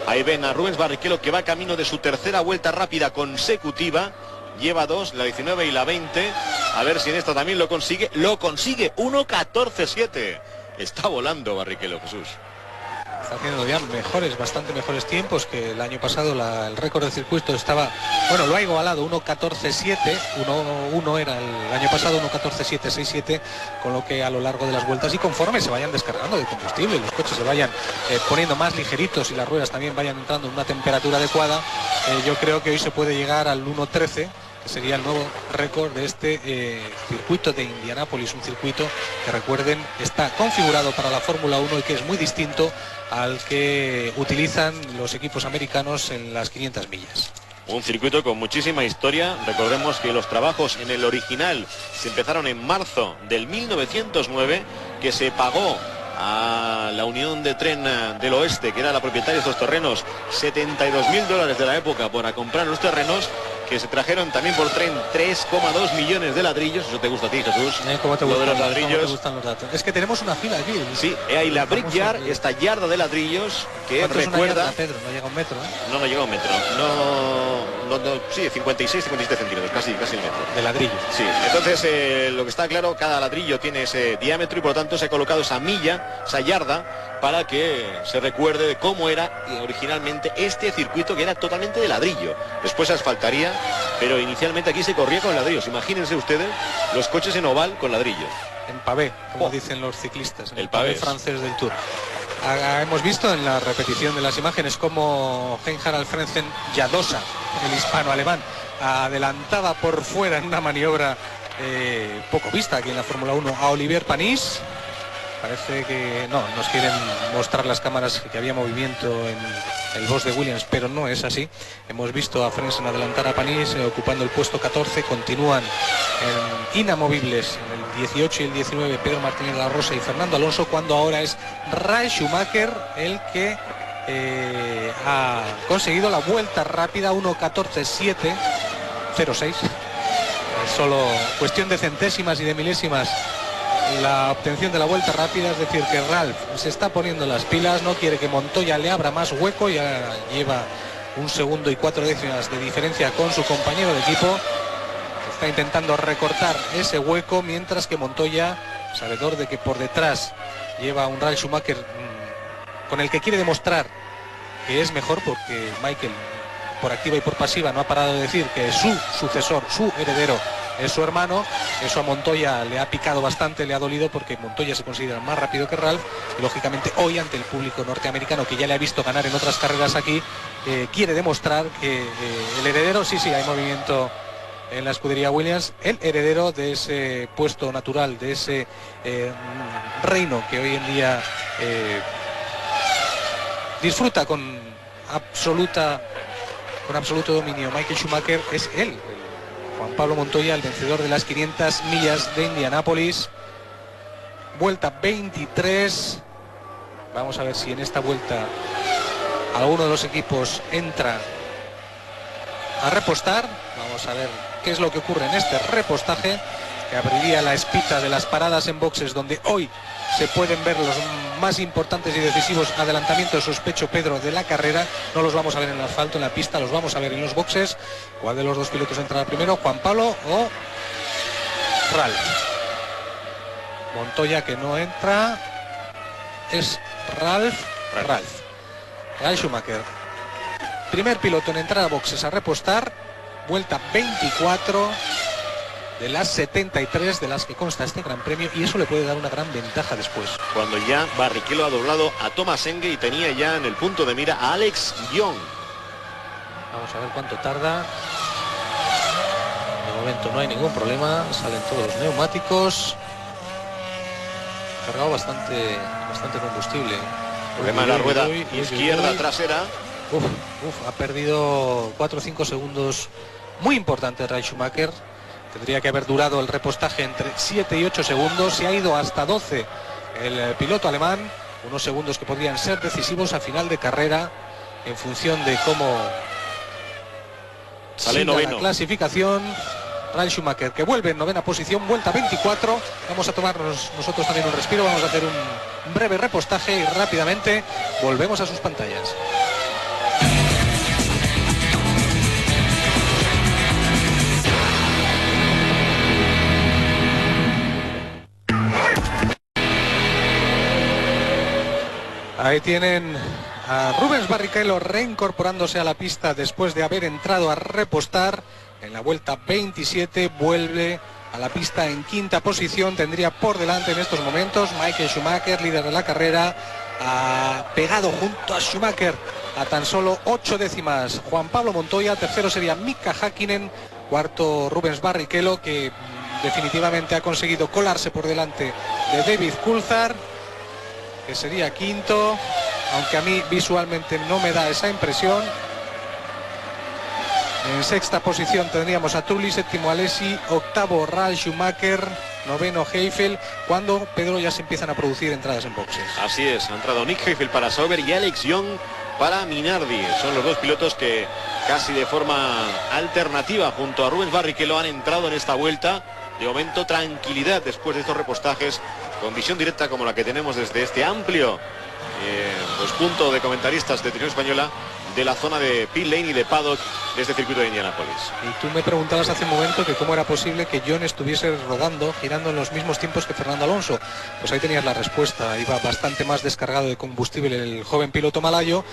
Ahí ven a Rubens Barrichello, que va camino de su tercera vuelta rápida consecutiva. Lleva 2, la 19 y la 20. A ver si en esta también lo consigue. Lo consigue, 1:14.7. Está volando Barrichello, Jesús. Está haciendo ya bastante mejores tiempos que el año pasado. El récord del circuito estaba, bueno, lo ha igualado, 1:14.7, 1 era el año pasado, 1:14.767, con lo que a lo largo de las vueltas y conforme se vayan descargando de combustible, los coches se vayan poniendo más ligeritos y las ruedas también vayan entrando en una temperatura adecuada, yo creo que hoy se puede llegar al 1:13, que sería el nuevo récord de este circuito de Indianápolis, un circuito que, recuerden, está configurado para la Fórmula 1 y que es muy distinto al que utilizan los equipos americanos en las 500 millas. Un circuito con muchísima historia. Recordemos que los trabajos en el original se empezaron en marzo del 1909, que se pagó a la Unión de Tren del Oeste, que era la propietaria de estos terrenos, $72.000 de la época para comprar los terrenos, que se trajeron también por tren 3,2 millones de ladrillos. Eso te gusta a ti, Jesús. ¿Cómo te Lo gustan, de los ladrillos? ¿Cómo te gustan los datos? Es que tenemos una fila aquí. Sí, hay la Brickyard, esta yarda de ladrillos que recuerda... Yarda, Pedro? No llega a un metro, ¿eh? No llega a un metro. Sí, 56, 57 centímetros, casi el metro. De ladrillo. Sí, entonces lo que está claro, cada ladrillo tiene ese diámetro y por lo tanto se ha colocado esa milla, esa yarda, para que se recuerde de cómo era originalmente este circuito, que era totalmente de ladrillo. Después se asfaltaría, pero inicialmente aquí se corría con ladrillos. Imagínense ustedes los coches en oval con ladrillos. En pavé, como dicen los ciclistas, en el pavé francés del Tour. Hemos visto en la repetición de las imágenes cómo Hein-Harald Frentzen Jadosa, el hispano-alemán, adelantaba por fuera en una maniobra poco vista aquí en la Fórmula 1 a Olivier Panis. Parece que no, nos quieren mostrar las cámaras que había movimiento en el boss de Williams, pero no es así. Hemos visto a Frentzen adelantar a Panis, ocupando el puesto 14. Continúan inamovibles en el 18 y el 19 Pedro Martínez de la Rosa y Fernando Alonso, cuando ahora es Ralf Schumacher el que ha conseguido la vuelta rápida, 1:14.706. Solo cuestión de centésimas y de milésimas la obtención de la vuelta rápida, es decir, que Ralf se está poniendo las pilas, no quiere que Montoya le abra más hueco, ya lleva 1 segundo y 4 décimas de diferencia con su compañero de equipo. Está intentando recortar ese hueco, mientras que Montoya, sabedor de que por detrás lleva un Ralf Schumacher con el que quiere demostrar que es mejor, porque Michael, por activa y por pasiva, no ha parado de decir que su sucesor, su heredero, es su hermano. Eso a Montoya le ha picado bastante, le ha dolido, porque Montoya se considera más rápido que Ralf y lógicamente hoy, ante el público norteamericano que ya le ha visto ganar en otras carreras aquí, quiere demostrar que el heredero, sí, hay movimiento en la escudería Williams, el heredero de ese puesto natural, de ese reino que hoy en día disfruta con absoluto dominio Michael Schumacher, es él, Juan Pablo Montoya, el vencedor de las 500 millas de Indianápolis. Vuelta 23. Vamos a ver si en esta vuelta alguno de los equipos entra a repostar. Vamos a ver qué es lo que ocurre en este repostaje, que abriría la espita de las paradas en boxes, donde hoy se pueden ver los más importantes y decisivos adelantamientos, sospecho, Pedro, de la carrera. No los vamos a ver en el asfalto, en la pista, los vamos a ver en los boxes. ¿Cuál de los dos pilotos entrará primero, Juan Pablo o Ralf? Montoya, que no entra, es Ralf Schumacher. Primer piloto en entrar a boxes a repostar, vuelta 24 de las 73 de las que consta este Gran Premio, y eso le puede dar una gran ventaja después. Cuando ya Barrichello ha doblado a Thomas Enge y tenía ya en el punto de mira a Alex Young. Vamos a ver cuánto tarda. De momento no hay ningún problema, salen todos los neumáticos. Cargado bastante combustible. Problema en la rueda izquierda trasera. Ha perdido 4 o 5 segundos muy importantes Ralf Schumacher. Tendría que haber durado el repostaje entre 7 y 8 segundos. Se ha ido hasta 12 el piloto alemán. Unos segundos que podrían ser decisivos a final de carrera en función de cómo sale noveno. La clasificación. Ralf Schumacher, que vuelve en novena posición, vuelta 24. Vamos a tomarnos nosotros también un respiro, vamos a hacer un breve repostaje y rápidamente volvemos a sus pantallas. Ahí tienen a Rubens Barrichello reincorporándose a la pista después de haber entrado a repostar. En la vuelta 27 vuelve a la pista en quinta posición. Tendría por delante en estos momentos Michael Schumacher, líder de la carrera, pegado junto a Schumacher a tan solo 8 décimas Juan Pablo Montoya. Tercero sería Mika Häkkinen. Cuarto Rubens Barrichello, que definitivamente ha conseguido colarse por delante de David Coulthard, que sería quinto, aunque a mí visualmente no me da esa impresión. En sexta posición tendríamos a Trulli, séptimo Alesi, octavo Ralf Schumacher, noveno Heifel, cuando, Pedro, ya se empiezan a producir entradas en boxes. Así es, ha entrado Nick Heifel para Sauber y Alex Young para Minardi. Son los dos pilotos que casi de forma alternativa junto a Rubens Barrichello han entrado en esta vuelta. De momento tranquilidad después de estos repostajes con visión directa como la que tenemos desde este amplio punto de comentaristas de Televisión Española de la zona de pit lane y de paddock de este circuito de Indianápolis. Y tú me preguntabas hace un momento que cómo era posible que John estuviese rodando, girando en los mismos tiempos que Fernando Alonso. Pues ahí tenías la respuesta. Iba bastante más descargado de combustible el joven piloto malayo.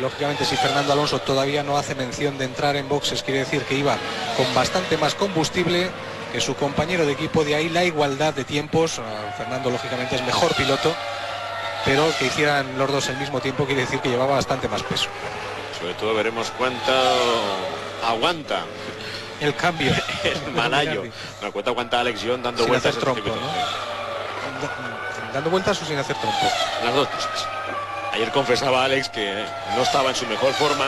Lógicamente, si Fernando Alonso todavía no hace mención de entrar en boxes, quiere decir que iba con bastante más combustible que su compañero de equipo. De ahí la igualdad de tiempos. Fernando lógicamente es mejor piloto, pero que hicieran los dos el mismo tiempo quiere decir que llevaba bastante más peso. Sobre todo veremos cuánto aguanta el cambio el malayo. No, cuánto aguanta Alex Young dando sin vueltas hacer trompo, ¿no? Dando vueltas o sin hacer trompo. Las dos cosas. Ayer confesaba Alex que no estaba en su mejor forma,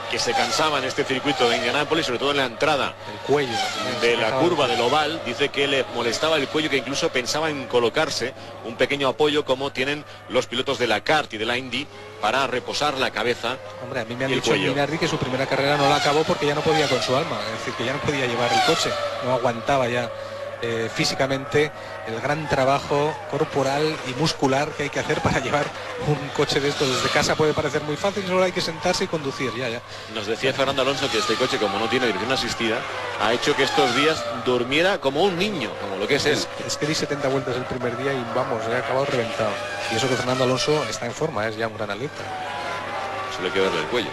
que se cansaba en este circuito de Indianápolis, sobre todo en la entrada el cuello de la curva del oval. Dice que le molestaba el cuello, que incluso pensaba en colocarse un pequeño apoyo como tienen los pilotos de la kart y de la Indy para reposar la cabeza. Hombre, a mí me han dicho en Minardi que su primera carrera no la acabó porque ya no podía con su alma, es decir, que ya no podía llevar el coche, no aguantaba ya físicamente el gran trabajo corporal y muscular que hay que hacer para llevar un coche de estos desde casa. Puede parecer muy fácil, solo hay que sentarse y conducir. Ya. Nos decía Fernando Alonso que este coche, como no tiene dirección asistida, ha hecho que estos días durmiera como un niño, como lo que es él. Es que di 70 vueltas el primer día y vamos, he acabado reventado. Y eso que Fernando Alonso está en forma, es ya un gran atleta. Solo hay que verle el cuello.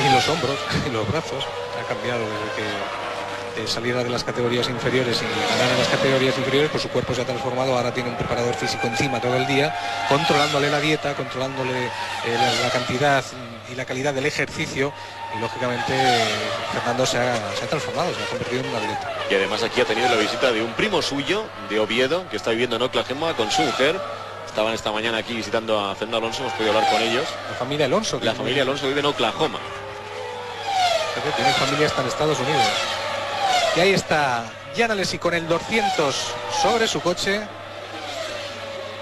Y los hombros y los brazos. Ha cambiado desde que saliera de las categorías inferiores y ganara en las categorías inferiores, pues su cuerpo se ha transformado. Ahora tiene un preparador físico encima todo el día, controlándole la dieta, controlándole la cantidad y la calidad del ejercicio, y lógicamente Fernando se ha transformado, se ha convertido en un atleta. Y además aquí ha tenido la visita de un primo suyo de Oviedo, que está viviendo en Oklahoma con su mujer. Estaban esta mañana aquí visitando a Fernando Alonso, hemos podido hablar con ellos. La familia Alonso. La familia Alonso vive en Oklahoma. Tiene familia hasta en Estados Unidos. Y ahí está Jan Alesi con el 200 sobre su coche,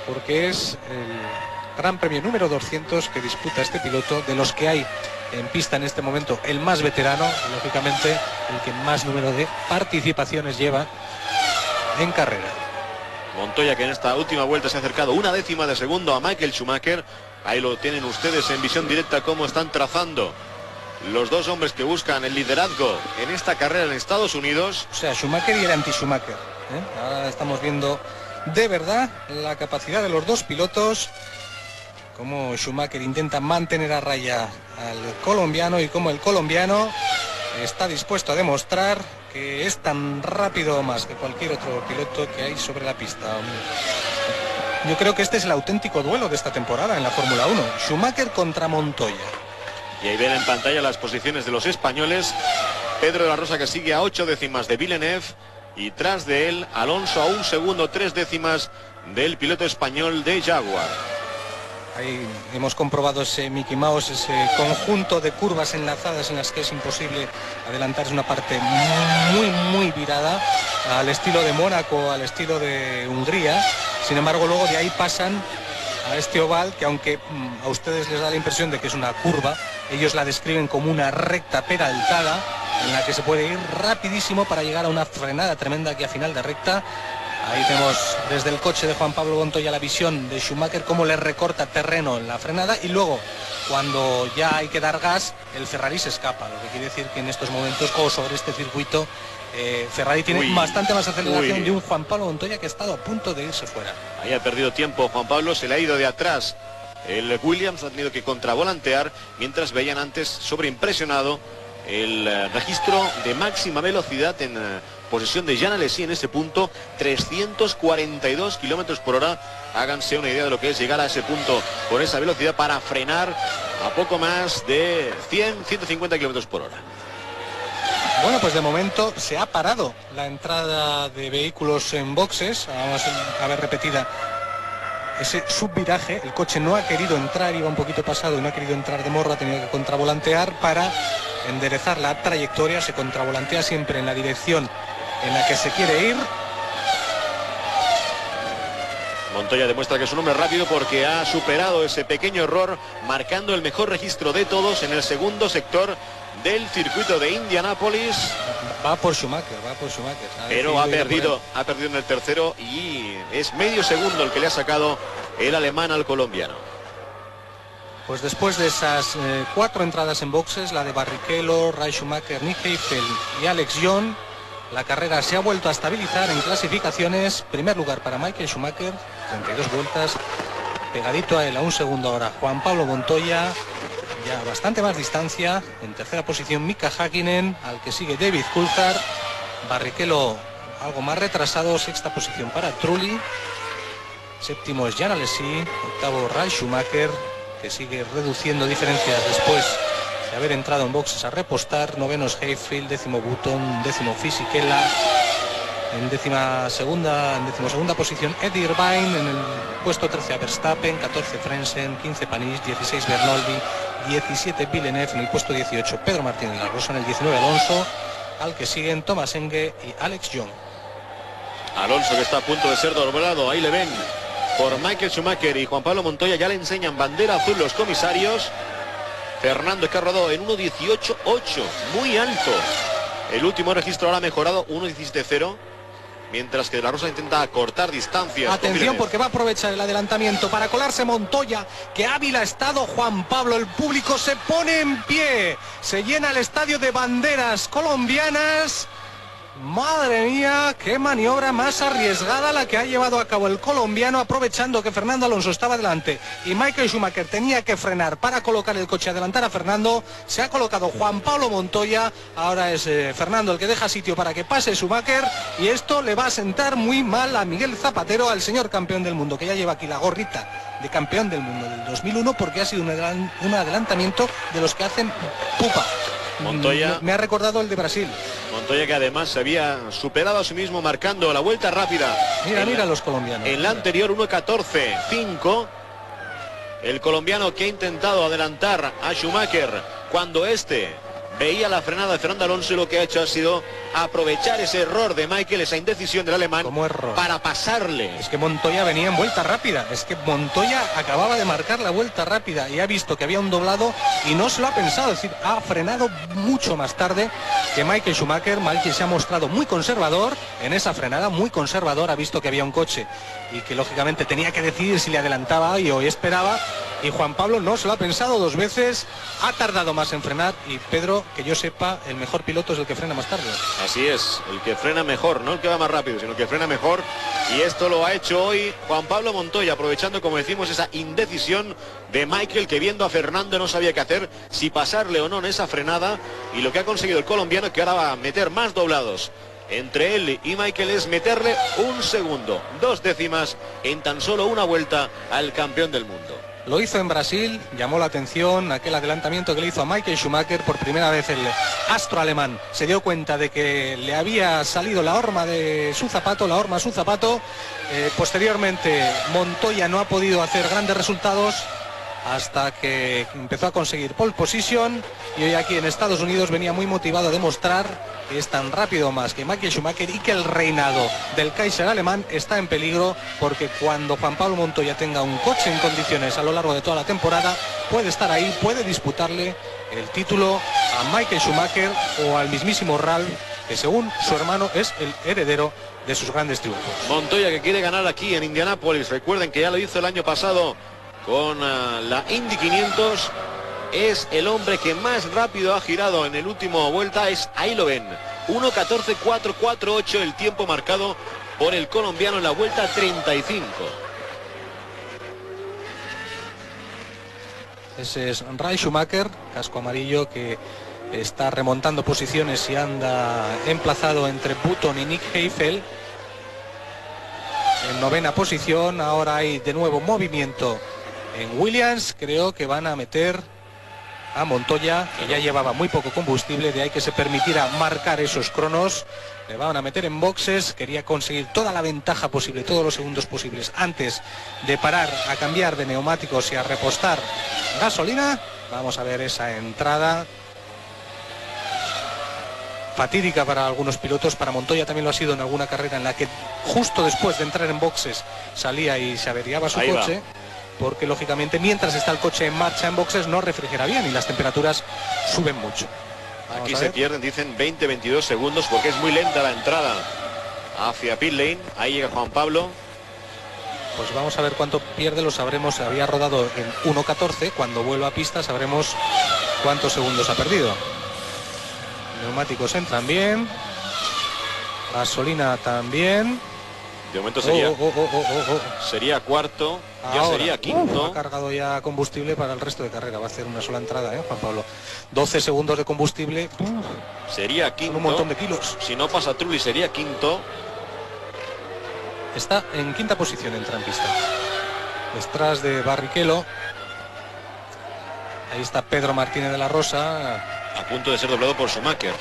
porque es el gran premio número 200 que disputa este piloto, de los que hay en pista en este momento, el más veterano, lógicamente el que más número de participaciones lleva en carrera. Montoya, que en esta última vuelta se ha acercado una décima de segundo a Michael Schumacher. Ahí lo tienen ustedes en visión directa, cómo están trazando los dos hombres que buscan el liderazgo en esta carrera en Estados Unidos. O sea, Schumacher y el anti-Schumacher. Ahora estamos viendo de verdad la capacidad de los dos pilotos, cómo Schumacher intenta mantener a raya al colombiano y cómo el colombiano está dispuesto a demostrar que es tan rápido o más que cualquier otro piloto que hay sobre la pista. Yo creo que este es el auténtico duelo de esta temporada en la Fórmula 1. Schumacher contra Montoya. Y ahí ven en pantalla las posiciones de los españoles. Pedro de la Rosa, que sigue a 8 décimas de Villeneuve, y tras de él Alonso a 1 segundo, 3 décimas del piloto español de Jaguar. Ahí hemos comprobado ese Mickey Mouse, ese conjunto de curvas enlazadas en las que es imposible adelantar. Es una parte muy virada, al estilo de Mónaco, al estilo de Hungría. Sin embargo, luego de ahí pasan a este oval, que aunque a ustedes les da la impresión de que es una curva, ellos la describen como una recta peraltada, en la que se puede ir rapidísimo para llegar a una frenada tremenda aquí a final de recta. Ahí tenemos desde el coche de Juan Pablo Montoya la visión de Schumacher, cómo le recorta terreno en la frenada, y luego cuando ya hay que dar gas, el Ferrari se escapa, lo que quiere decir que en estos momentos, o sobre este circuito, Ferrari tiene bastante más aceleración de un Juan Pablo Montoya que ha estado a punto de irse fuera. Ahí ha perdido tiempo Juan Pablo, se le ha ido de atrás el Williams, ha tenido que contravolantear, mientras veían antes sobreimpresionado el registro de máxima velocidad en posesión de Jean Alesi en ese punto, 342 kilómetros por hora. Háganse una idea de lo que es llegar a ese punto con esa velocidad para frenar a poco más de 100-150 kilómetros por hora. Bueno, pues de momento se ha parado la entrada de vehículos en boxes. Vamos a ver repetida ese subviraje. El coche no ha querido entrar, iba un poquito pasado y no ha querido entrar de morro, ha tenido que contravolantear para enderezar la trayectoria. Se contravolantea siempre en la dirección en la que se quiere ir. Montoya demuestra que es un hombre rápido porque ha superado ese pequeño error, marcando el mejor registro de todos en el segundo sector del circuito de Indianápolis. Va por Schumacher. Pero ha perdido en el tercero, y es medio segundo el que le ha sacado el alemán al colombiano. Pues después de esas 4 entradas en boxes, la de Barrichello, Ray Schumacher, Nick Heidfeld y Alex Young, la carrera se ha vuelto a estabilizar en clasificaciones. Primer lugar para Michael Schumacher, 32 vueltas, pegadito a él a 1 segundo ahora Juan Pablo Montoya, ya bastante más distancia. En tercera posición Mika Häkkinen, al que sigue David Coulthard. Barrichello algo más retrasado, sexta posición para Trulli, séptimo es Jean Alesi, octavo Ray Schumacher, que sigue reduciendo diferencias después de haber entrado en boxes a repostar. Noveno es Heidfeld, décimo Button, décimo Fisichella, en decimosegunda posición Eddie Irvine, en el puesto 13 a Verstappen, 14 Frentzen, 15 Panis, 16 Bernoldi, 17 Villeneuve, en el puesto 18 Pedro Martínez de la Rosa, en el 19 Alonso, al que siguen Thomas Enge y Alex Young. Alonso, que está a punto de ser doblado, ahí le ven por Michael Schumacher y Juan Pablo Montoya, ya le enseñan bandera azul los comisarios. Fernando, que ha rodado en 1.18.8, muy alto. El último registro ahora ha mejorado, 1.17.0, mientras que De la Rosa intenta acortar distancias. Atención, porque va a aprovechar el adelantamiento para colarse Montoya. Qué hábil ha estado Juan Pablo. El público se pone en pie, se llena el estadio de banderas colombianas. Madre mía, qué maniobra más arriesgada la que ha llevado a cabo el colombiano, aprovechando que Fernando Alonso estaba delante y Michael Schumacher tenía que frenar para colocar el coche, adelantar a Fernando. Se ha colocado Juan Pablo Montoya, ahora es Fernando el que deja sitio para que pase Schumacher, y esto le va a sentar muy mal a Miguel Zapatero, al señor campeón del mundo, que ya lleva aquí la gorrita de campeón del mundo del 2001, porque ha sido un adelantamiento de los que hacen pupa. Montoya me ha recordado el de Brasil. Montoya, que además se había superado a sí mismo marcando la vuelta rápida. Mira los colombianos. En la anterior 1.14.5. El colombiano, que ha intentado adelantar a Schumacher cuando este veía la frenada de Fernando Alonso, y lo que ha hecho ha sido aprovechar ese error de Michael, esa indecisión del alemán, para pasarle. Es que Montoya venía en vuelta rápida, es que Montoya acababa de marcar la vuelta rápida y ha visto que había un doblado y no se lo ha pensado, es decir, ha frenado mucho más tarde que Michael Schumacher. Michael se ha mostrado muy conservador en esa frenada, muy conservador, ha visto que había un coche y que lógicamente tenía que decidir si le adelantaba y hoy esperaba, y Juan Pablo no se lo ha pensado 2 veces, ha tardado más en frenar, y Pedro, que yo sepa, el mejor piloto es el que frena más tarde. Así es, el que frena mejor, no el que va más rápido, sino el que frena mejor, y esto lo ha hecho hoy Juan Pablo Montoya, aprovechando, como decimos, esa indecisión de Michael, que viendo a Fernando no sabía qué hacer, si pasarle o no en esa frenada, y lo que ha conseguido el colombiano, que ahora va a meter más doblados entre él y Michael es meterle un segundo, 2 décimas en tan solo una vuelta al campeón del mundo. Lo hizo en Brasil, llamó la atención aquel adelantamiento que le hizo a Michael Schumacher. Por primera vez el astro alemán se dio cuenta de que le había salido la horma de su zapato, posteriormente Montoya no ha podido hacer grandes resultados hasta que empezó a conseguir pole position, y hoy aquí en Estados Unidos venía muy motivado a demostrar que es tan rápido más que Michael Schumacher y que el reinado del Kaiser alemán está en peligro, porque cuando Juan Pablo Montoya tenga un coche en condiciones a lo largo de toda la temporada, puede estar ahí, puede disputarle el título a Michael Schumacher o al mismísimo Ralf, que según su hermano es el heredero de sus grandes triunfos. Montoya, que quiere ganar aquí en Indianápolis. Recuerden que ya lo hizo el año pasado con la Indy 500. Es el hombre que más rápido ha girado en el último vuelta, ahí lo ven, 1:14.448 el tiempo marcado por el colombiano en la vuelta 35. Ese es Ralf Schumacher, casco amarillo, que está remontando posiciones y anda emplazado entre Button y Nick Heidfeld en 9ª posición. Ahora hay de nuevo movimiento en Williams. Creo que van a meter a Montoya, que ya llevaba muy poco combustible, de ahí que se permitiera marcar esos cronos. Le van a meter en boxes. Quería conseguir toda la ventaja posible, todos los segundos posibles, antes de parar a cambiar de neumáticos y a repostar gasolina. Vamos a ver esa entrada fatídica para algunos pilotos. Para Montoya también lo ha sido en alguna carrera en la que justo después de entrar en boxes salía y se averiaba su coche. Porque lógicamente mientras está el coche en marcha en boxes no refrigera bien y las temperaturas suben mucho. Aquí se pierden, dicen, 20-22 segundos, porque es muy lenta la entrada hacia pit lane. Ahí llega Juan Pablo. Pues vamos a ver cuánto pierde, lo sabremos. Se había rodado en 1:14, cuando vuelva a pista sabremos cuántos segundos ha perdido. Neumáticos entran bien, gasolina también. De momento sería, sería cuarto, ya ahora sería quinto. Ha cargado ya combustible para el resto de carrera. Va a hacer una sola entrada, Juan Pablo. 12 segundos de combustible. Sería quinto. Un montón de kilos. Si no pasa Trulli sería quinto. Está en 5ª posición, entra en pista. Detrás de Barrichello. Ahí está Pedro Martínez de la Rosa. A punto de ser doblado por Schumacher.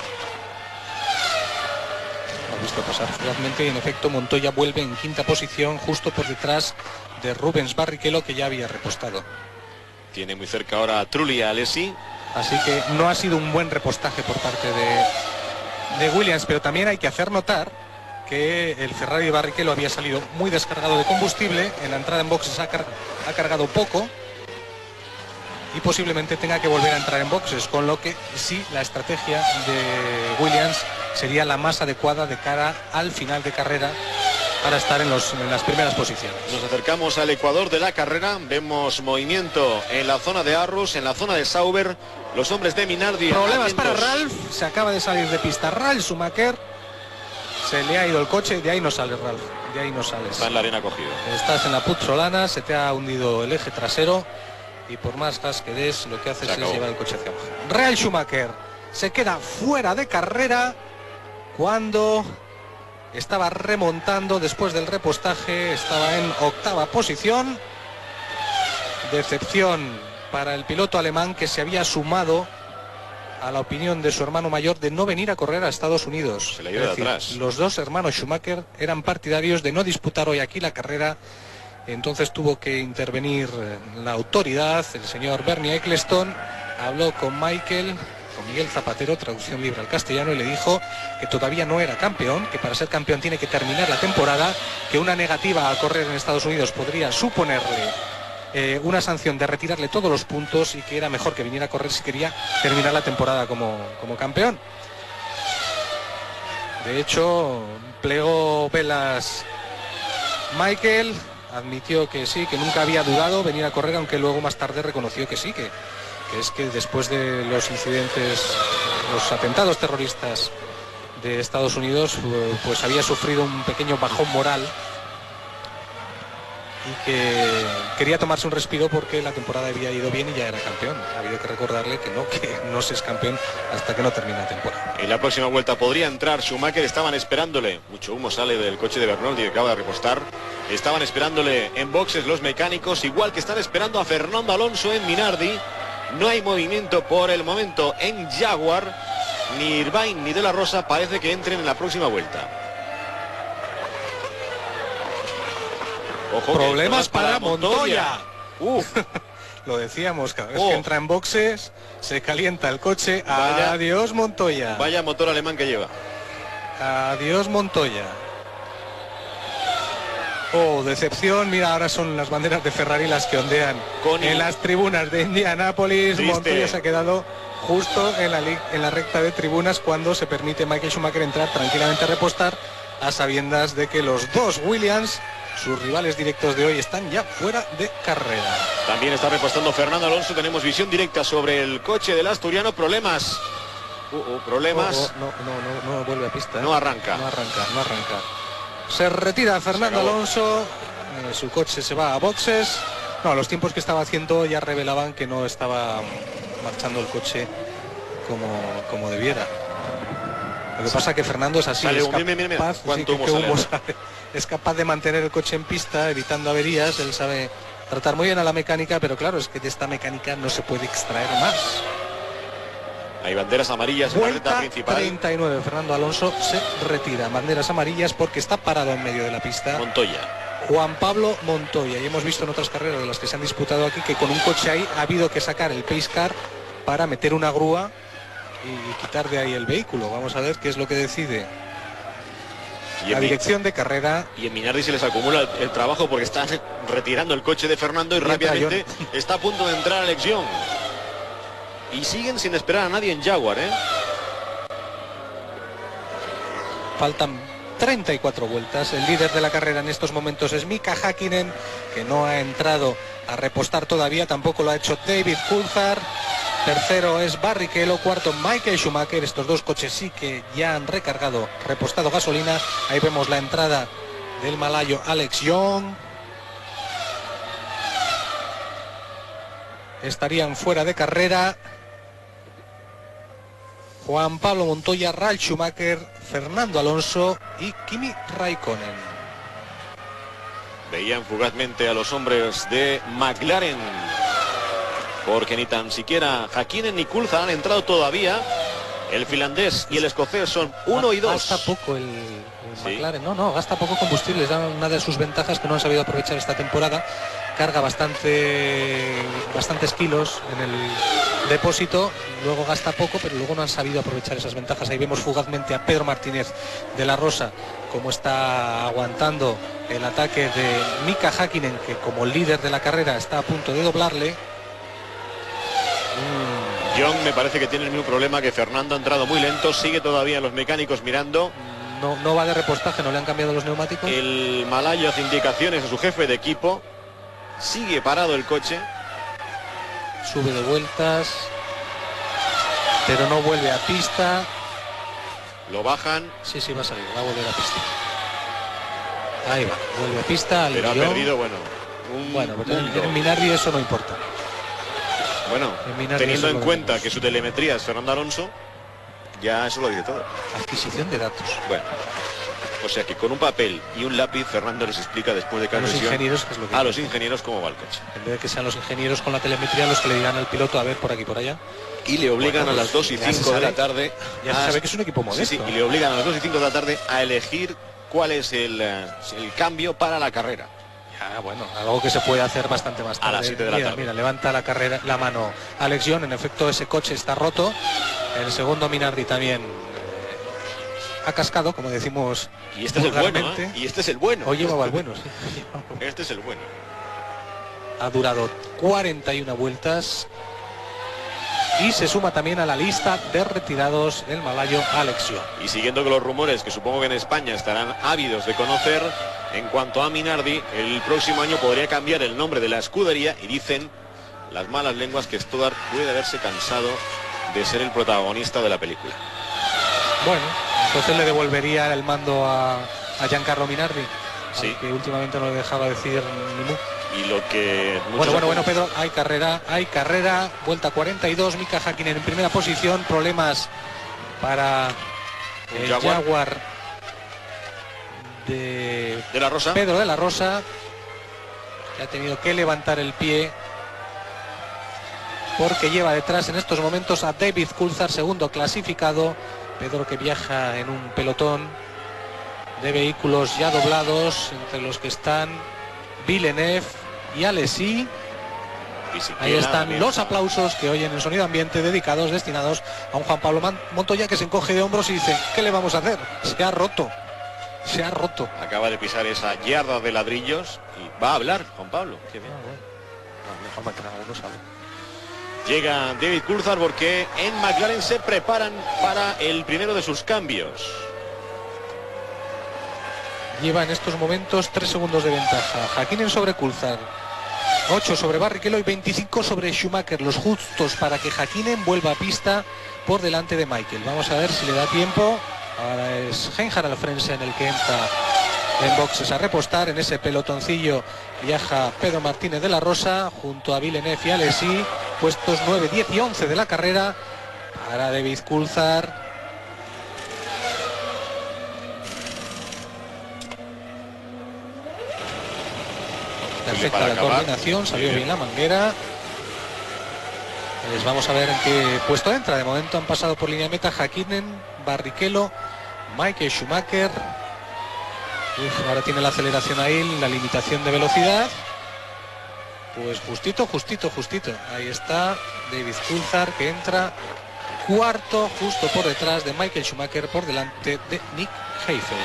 Visto pasar fugazmente y en efecto Montoya vuelve en 5ª posición, justo por detrás de Rubens Barrichello, que ya había repostado. Tiene muy cerca ahora a Trulli y a Alesi. Así que no ha sido un buen repostaje por parte de Williams, pero también hay que hacer notar que el Ferrari de Barrichello había salido muy descargado de combustible. En la entrada en boxes ha cargado poco y posiblemente tenga que volver a entrar en boxes, con lo que sí, la estrategia de Williams sería la más adecuada de cara al final de carrera para estar en las primeras posiciones. Nos acercamos al ecuador de la carrera. Vemos movimiento en la zona de Arrus, en la zona de Sauber. Los hombres de Minardi. Problemas para Ralf. Se acaba de salir de pista Ralf Schumacher. Se le ha ido el coche. De ahí no sale Ralf. De ahí no sales. Está en la arena cogido. Estás en la puzzolana. Se te ha hundido el eje trasero. Y por más gas que des, lo que haces es llevar el coche hacia abajo. Ralf Schumacher se queda fuera de carrera cuando estaba remontando después del repostaje. Estaba en 8ª posición. Decepción para el piloto alemán, que se había sumado a la opinión de su hermano mayor de no venir a correr a Estados Unidos. Se le dio de atrás. Los dos hermanos Schumacher eran partidarios de no disputar hoy aquí la carrera. Entonces tuvo que intervenir la autoridad, el señor Bernie Eccleston. Habló con Miguel Zapatero, traducción libre al castellano, y le dijo que todavía no era campeón, que para ser campeón tiene que terminar la temporada, que una negativa a correr en Estados Unidos podría suponerle una sanción de retirarle todos los puntos, y que era mejor que viniera a correr si quería terminar la temporada como campeón. De hecho, plegó velas Michael. Admitió que sí, que nunca había dudado venir a correr, aunque luego más tarde reconoció que sí, que es que después de los incidentes, los atentados terroristas de Estados Unidos, pues había sufrido un pequeño bajón moral y que quería tomarse un respiro porque la temporada había ido bien y ya era campeón. Ha habido que recordarle que no se es campeón hasta que no termine la temporada. En la próxima vuelta podría entrar Schumacher, estaban esperándole, mucho humo sale del coche de Bernoldi que acaba de repostar, estaban esperándole en boxes los mecánicos, igual que están esperando a Fernando Alonso en Minardi. No hay movimiento por el momento en Jaguar, ni Irvine ni De La Rosa parece que entren en la próxima vuelta. Ojo, problemas para Montoya. Lo decíamos, cada vez que Oh. entra en boxes se calienta el coche. Vaya. Adiós Montoya. Vaya motor alemán que lleva. Adiós Montoya. Oh, decepción. Mira, ahora son las banderas de Ferrari las que ondean en las tribunas de Indianápolis. Triste. Montoya se ha quedado justo en la recta de tribunas cuando se permite Michael Schumacher entrar tranquilamente a repostar, a sabiendas de que los dos Williams, sus rivales directos de hoy, están ya fuera de carrera. También está repostando Fernando Alonso. Tenemos visión directa sobre el coche del asturiano. Problemas. Problemas. No vuelve a pista. No arranca. No arranca. Se retira Fernando Alonso. Su coche se va a boxes. No, los tiempos que estaba haciendo ya revelaban que no estaba marchando el coche como debiera. Lo que pasa es que Fernando es así, Sale es humo, mira, capaz, cuánto sí, humo que sale. humo sale. Es capaz de mantener el coche en pista, evitando averías. Él sabe tratar muy bien a la mecánica, pero claro, es que de esta mecánica no se puede extraer más. Hay banderas amarillas en la recta Vuelta principal. 39, Fernando Alonso se retira. Banderas amarillas porque está parado en medio de la pista Montoya. Juan Pablo Montoya. Y hemos visto en otras carreras de las que se han disputado aquí que con un coche ahí ha habido que sacar el pace car para meter una grúa y quitar de ahí el vehículo. Vamos a ver qué es lo que decide la dirección de carrera. Y en Minardi se les acumula el trabajo porque están retirando el coche de Fernando y rápidamente está a punto de entrar Alex Young. Y siguen sin esperar a nadie en Jaguar, ¿eh? Faltan 34 vueltas. El líder de la carrera en estos momentos es Mika Häkkinen, que no ha entrado a repostar todavía. Tampoco lo ha hecho David Coulthard. Tercero es Barrichello. Cuarto Michael Schumacher. Estos dos coches sí que ya han repostado gasolina. Ahí vemos la entrada del malayo Alex Young. Estarían fuera de carrera Juan Pablo Montoya, Ralf Schumacher, Fernando Alonso y Kimi Raikkonen. Veían fugazmente a los hombres de McLaren, porque ni tan siquiera Häkkinen ni Coulthard han entrado todavía. El finlandés y el escocés son 1 y 2. Gasta poco el Sí. McLaren, gasta poco combustible, es una de sus ventajas que no han sabido aprovechar esta temporada. Carga bastantes kilos en el depósito, luego gasta poco, pero luego no han sabido aprovechar esas ventajas. Ahí vemos fugazmente a Pedro Martínez de la Rosa, como está aguantando el ataque de Mika Häkkinen, que como líder de la carrera está a punto de doblarle. Young me parece que tiene el mismo problema que Fernando, ha entrado muy lento, sigue todavía los mecánicos mirando. No va de repostaje, no le han cambiado los neumáticos. El malayo hace indicaciones a su jefe de equipo. Sigue parado el coche. Sube de vueltas, pero no vuelve a pista. Lo bajan. Sí, va a salir, va a volver a pista. Ahí va, vuelve a pista. Pero ha perdido, bueno, pues en Minardi eso no importa. Bueno, Minardi teniendo eso en lo cuenta vemos. que su telemetría es Fernando Alonso, ya eso lo dice todo. Adquisición de datos. Bueno, o sea que con un papel y un lápiz Fernando les explica después de A cada los sesión ingenieros, que es lo que a los ingenieros cómo va el coche. en vez de que sean los ingenieros con la telemetría los que le digan al piloto a ver por aquí por allá. Y le obligan Bueno, a las 2 y ya se 5 de la sabe. tarde. Ya se sabe que es un equipo modesto. Sí, y le obligan a las 2 y 5 de la tarde a elegir cuál es el cambio para la carrera. Ya, bueno, algo que se puede hacer bastante más tarde. A las 7 de la tarde. Mira, levanta la mano Alex Young. En efecto, ese coche está roto. El segundo Minardi también ha cascado, como decimos. Y este es el bueno, vulgarmente. ¿eh? Y este es el bueno. Hoy llevaba el bueno, sí. Este es el bueno. Ha durado 41 vueltas. Y se suma también a la lista de retirados el malayo Alex Young. Y siguiendo con los rumores que supongo que en España estarán ávidos de conocer, en cuanto a Minardi, el próximo año podría cambiar el nombre de la escudería y dicen las malas lenguas que Stoddart puede haberse cansado de ser el protagonista de la película. Bueno, entonces le devolvería el mando a Giancarlo Minardi. Sí. Que últimamente no le dejaba decir ni mu. Y lo que... Bueno, Pedro, hay carrera, vuelta 42, Mika Häkkinen en primera posición, problemas para el Jaguar de la Rosa. Pedro de la Rosa, que ha tenido que levantar el pie porque lleva detrás en estos momentos a David Coulthard, segundo clasificado. Pedro, que viaja en un pelotón de vehículos ya doblados, entre los que están Villeneuve y Alesi. Ahí están los aplausos que oyen en Sonido Ambiente, destinados a un Juan Pablo Montoya, que se encoge de hombros y dice: ¿qué le vamos a hacer? Se ha roto. Acaba de pisar esa yarda de ladrillos y va a hablar Juan Pablo. Qué bien. Llega David Coulthard porque en McLaren se preparan para el primero de sus cambios. Lleva en estos momentos 3 segundos de ventaja Häkkinen sobre Coulthard, 8 sobre Barrichello y 25 sobre Schumacher, los justos para que Häkkinen vuelva a pista por delante de Michael. Vamos a ver si le da tiempo. Ahora es Hein-Harald Frentzen el que entra en boxes a repostar. En ese pelotoncillo viaja Pedro Martínez de la Rosa junto a Villeneuve y Alesi, puestos 9, 10 y 11 de la carrera para David Coulthard. Perfecta la coordinación, salió bien la manguera. Pues vamos a ver en qué puesto entra. De momento han pasado por línea de meta Häkkinen, Barrichello, Michael Schumacher. Ahora tiene la aceleración ahí, la limitación de velocidad. Pues justito. Ahí está David Coulthard, que entra cuarto, justo por detrás de Michael Schumacher, por delante de Nick Heidfeld.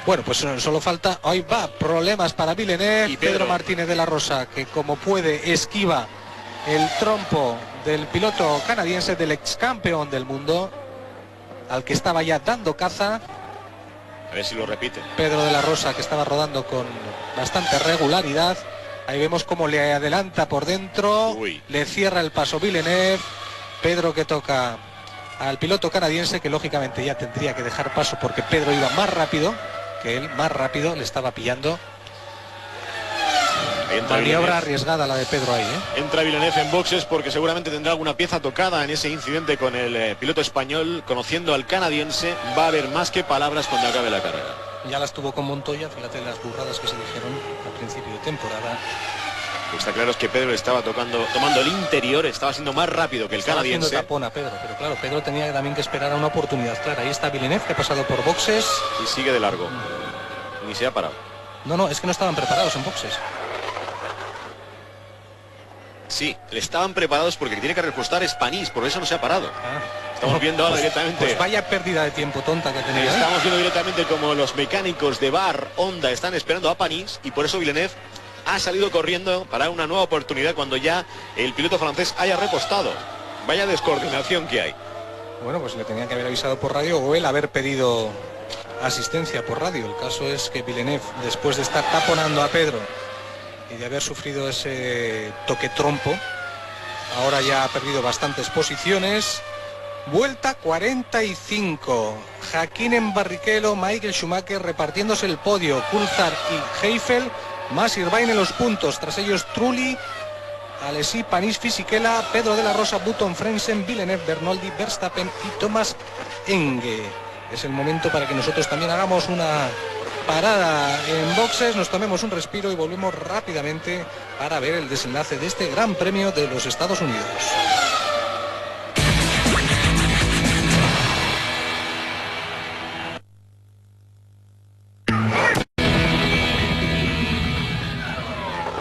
Bueno, pues solo falta, ahí va, problemas para Villeneuve. Y Pedro Martínez de la Rosa, que como puede esquiva el trompo del piloto canadiense, del ex campeón del mundo, al que estaba ya dando caza. A ver si lo repite. Pedro de la Rosa, que estaba rodando con bastante regularidad. Ahí vemos cómo le adelanta por dentro. Le cierra el paso Villeneuve. Pedro, que toca al piloto canadiense, que lógicamente ya tendría que dejar paso porque Pedro iba más rápido que él, le estaba pillando. Maniobra arriesgada la de Pedro ahí, ¿eh? Entra Villeneuve en boxes porque seguramente tendrá alguna pieza tocada en ese incidente con el piloto español. Conociendo al canadiense, va a haber más que palabras cuando acabe la carrera. Ya las tuvo con Montoya, fíjate las burradas que se dijeron al principio de temporada. Lo que está claro es que Pedro estaba tomando el interior, estaba siendo más rápido que el canadiense. Haciendo tapón a Pedro, pero claro, Pedro tenía también que esperar a una oportunidad clara. Ahí está Villeneuve, que ha pasado por boxes. Y sigue de largo. Ni se ha parado. No, es que no estaban preparados en boxes. Sí, estaban preparados porque tiene que repostar Spanís, por eso no se ha parado. Estamos viendo ahora directamente. Pues vaya pérdida de tiempo tonta que ha tenido. Estamos viendo directamente como los mecánicos de Bar Honda están esperando a Panís, y por eso Villeneuve ha salido corriendo para una nueva oportunidad cuando ya el piloto francés haya repostado. Vaya descoordinación que hay. Bueno, pues le tenía que haber avisado por radio o él haber pedido asistencia por radio. El caso es que Villeneuve, después de estar taponando a Pedro y de haber sufrido ese toque trompo, ahora ya ha perdido bastantes posiciones. Vuelta 45. Häkkinen, Barrichello, Michael Schumacher repartiéndose el podio. Coulthard y Heidfeld, más Irvine en los puntos. Tras ellos Trulli, Alesi, Panís, Fisichella, Pedro de la Rosa, Button, Frentzen, Villeneuve, Bernoldi, Verstappen y Thomas Enge. Es el momento para que nosotros también hagamos una parada en boxes, nos tomemos un respiro y volvemos rápidamente para ver el desenlace de este Gran Premio de los Estados Unidos.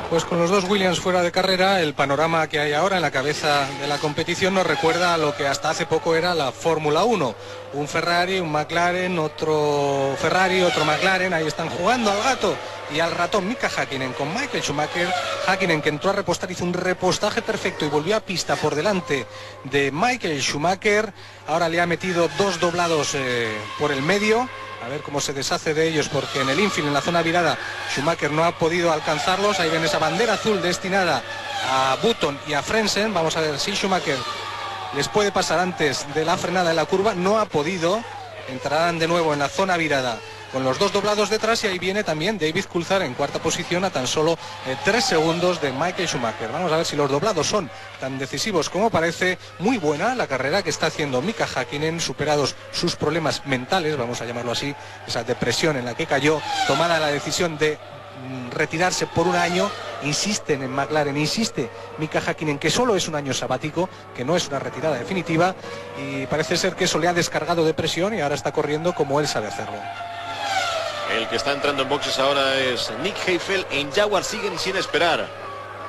Pues con los dos Williams fuera de carrera, el panorama que hay ahora en la cabeza de la competición nos recuerda a lo que hasta hace poco era la Fórmula 1. Un Ferrari, un McLaren, otro Ferrari, otro McLaren, ahí están jugando al gato y al ratón Mika Häkkinen con Michael Schumacher. Häkkinen, que entró a repostar, hizo un repostaje perfecto y volvió a pista por delante de Michael Schumacher. Ahora le ha metido dos doblados por el medio. A ver cómo se deshace de ellos, porque en el infield, en la zona virada, Schumacher no ha podido alcanzarlos. Ahí ven esa bandera azul destinada a Button y a Frentzen. Vamos a ver si Schumacher les puede pasar antes de la frenada de la curva. No ha podido. entrarán de nuevo en la zona virada con los dos doblados detrás, y ahí viene también David Coulthard en cuarta posición a tan solo 3 segundos de Michael Schumacher. Vamos a ver si los doblados son tan decisivos como parece. Muy buena la carrera que está haciendo Mika Häkkinen, superados sus problemas mentales, vamos a llamarlo así, esa depresión en la que cayó, tomada la decisión de retirarse por un año. Insisten en McLaren, insiste Mika Häkkinen que solo es un año sabático, que no es una retirada definitiva, y parece ser que eso le ha descargado de presión y ahora está corriendo como él sabe hacerlo. El que está entrando en boxes ahora es Nick Heidfeld. En Jaguar siguen sin esperar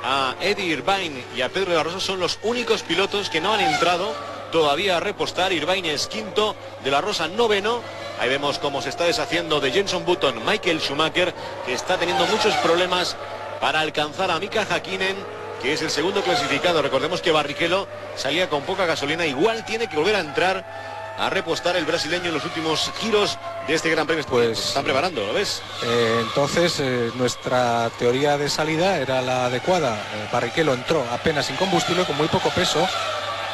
a Eddie Irvine y a Pedro de la Rosa. Son los únicos pilotos que no han entrado todavía a repostar. Irvine es quinto, de la Rosa noveno. Ahí vemos cómo se está deshaciendo de Jenson Button Michael Schumacher, que está teniendo muchos problemas para alcanzar a Mika Häkkinen, que es el segundo clasificado. Recordemos que Barrichello salía con poca gasolina. Igual tiene que volver a entrar a repostar el brasileño en los últimos giros de este Gran Premio. Pues se están preparando, ¿lo ves? Entonces nuestra teoría de salida era la adecuada. Barrichello entró apenas sin combustible, con muy poco peso,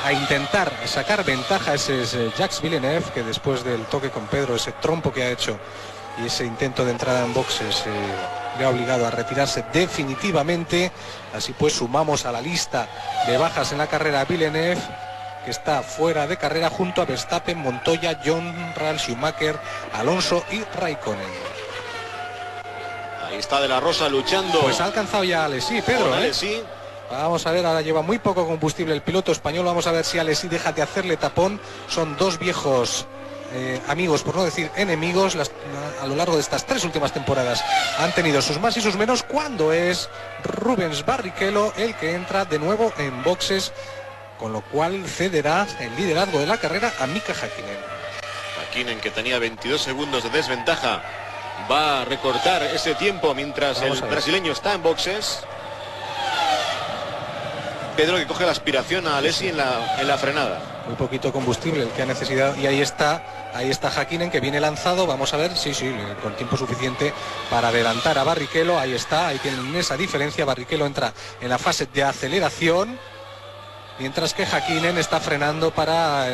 a intentar sacar ventaja. Ese es Jacques Villeneuve, que después del toque con Pedro, ese trompo que ha hecho y ese intento de entrada en boxes, le ha obligado a retirarse definitivamente. Así pues sumamos a la lista de bajas en la carrera a Villeneuve, que está fuera de carrera, junto a Verstappen, Montoya, John Ral, Schumacher, Alonso y Raikkonen. Ahí está de la Rosa luchando. Pues ha alcanzado ya a Alesi, Pedro. Alesi. Vamos a ver, ahora lleva muy poco combustible el piloto español. Vamos a ver si Alesi deja de hacerle tapón. Son dos viejos amigos, por no decir enemigos. A lo largo de estas 3 últimas temporadas han tenido sus más y sus menos, cuando es Rubens Barrichello el que entra de nuevo en boxes, con lo cual cederá el liderazgo de la carrera a Mika Häkkinen. Häkkinen, que tenía 22 segundos de desventaja, va a recortar ese tiempo mientras el brasileño está en boxes. Pedro, que coge la aspiración a Alesi en la frenada. Muy poquito combustible el que ha necesidad, y ahí está Häkkinen, que viene lanzado. Vamos a ver, sí, con tiempo suficiente para adelantar a Barrichello. Ahí está, ahí tienen esa diferencia. Barrichello entra en la fase de aceleración, mientras que Häkkinen está frenando para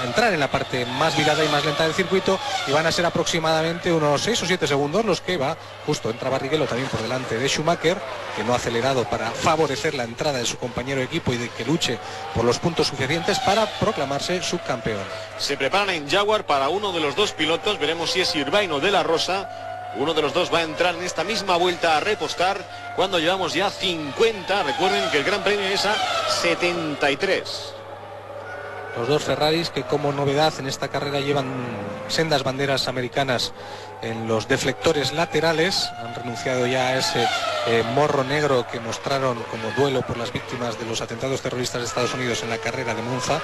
entrar en la parte más virada y más lenta del circuito, y van a ser aproximadamente unos 6 o 7 segundos los que va. Justo entra Barrichello también por delante de Schumacher, que no ha acelerado para favorecer la entrada de su compañero de equipo y de que luche por los puntos suficientes para proclamarse subcampeón. Se preparan en Jaguar para uno de los dos pilotos. Veremos si es Irvine o de la Rosa. Uno de los dos va a entrar en esta misma vuelta a repostar cuando llevamos ya 50. Recuerden que el Gran Premio es a 73. Los dos Ferraris, que como novedad en esta carrera llevan sendas banderas americanas en los deflectores laterales, han renunciado ya a ese morro negro que mostraron como duelo por las víctimas de los atentados terroristas de Estados Unidos en la carrera de Monza.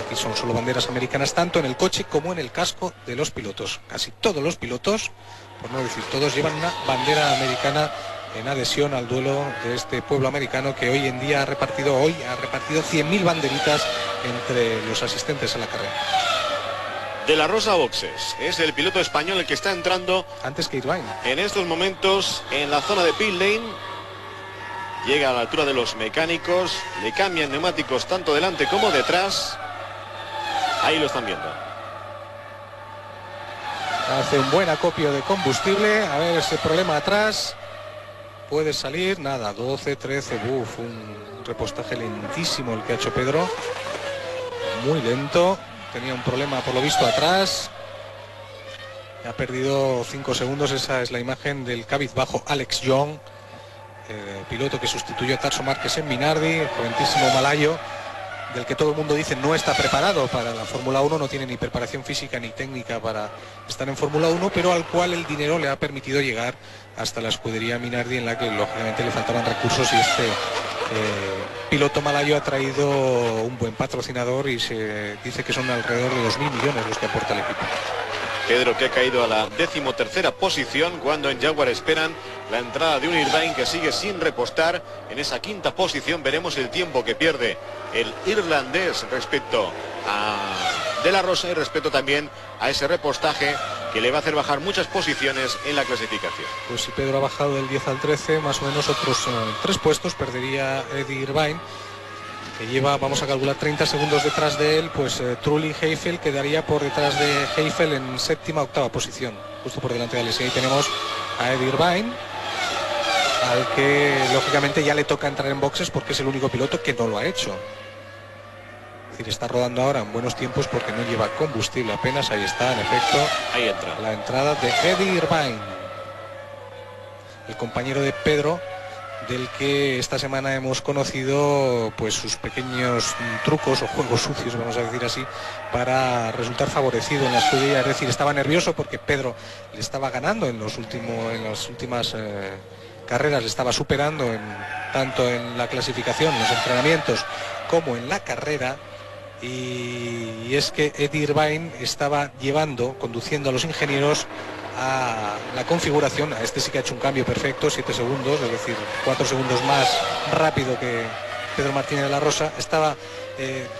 Aquí son solo banderas americanas, tanto en el coche como en el casco de los pilotos. Casi todos los pilotos, por no decir todos, llevan una bandera americana en adhesión al duelo de este pueblo americano, que hoy en día ha repartido 100.000 banderitas entre los asistentes a la carrera. De la Rosa boxes, es el piloto español el que está entrando antes que Irvine en estos momentos en la zona de pit lane. Llega a la altura de los mecánicos, le cambian neumáticos tanto delante como detrás. Ahí lo están viendo. Hace un buen acopio de combustible. A ver ese problema atrás. Puede salir, nada, 12, 13, un repostaje lentísimo el que ha hecho Pedro. Muy lento. Tenía un problema por lo visto atrás. Ha perdido 5 segundos. Esa es la imagen del cabizbajo Alex Young, piloto que sustituyó a Tarso Márquez en Minardi, el joventísimo malayo, del que todo el mundo dice no está preparado para la Fórmula 1, no tiene ni preparación física ni técnica para estar en Fórmula 1, pero al cual el dinero le ha permitido llegar hasta la escudería Minardi, en la que lógicamente le faltaban recursos, y este piloto malayo ha traído un buen patrocinador y se dice que son alrededor de 2.000 millones los que aporta el equipo. Pedro, que ha caído a la 13ª posición, cuando en Jaguar esperan la entrada de un Irvine que sigue sin repostar en esa 5ª posición. Veremos el tiempo que pierde el irlandés respecto a De la Rosa y respecto también a ese repostaje que le va a hacer bajar muchas posiciones en la clasificación. Pues si Pedro ha bajado del 10 al 13, más o menos otros 3 puestos perdería Eddie Irvine. que lleva, vamos a calcular, 30 segundos detrás de él, pues Trulli y Heifel quedaría por detrás de Heifel en séptima, octava posición, justo por delante de Alesi. Ahí tenemos a Eddie Irvine, al que lógicamente ya le toca entrar en boxes porque es el único piloto que no lo ha hecho. Es decir, está rodando ahora en buenos tiempos porque no lleva combustible apenas. Ahí está, en efecto, ahí entra la entrada de Eddie Irvine, el compañero de Pedro, del que esta semana hemos conocido pues sus pequeños trucos o juegos sucios, vamos a decir así, para resultar favorecido en la escudería. Es decir, estaba nervioso porque Pedro le estaba ganando en las últimas carreras, le estaba superando tanto en la clasificación, en los entrenamientos, como en la carrera. Y es que Eddie Irvine estaba conduciendo a los ingenieros a la configuración. A este sí que ha hecho un cambio perfecto, 7 segundos, es decir, 4 segundos más rápido que Pedro Martínez de la Rosa. Estaba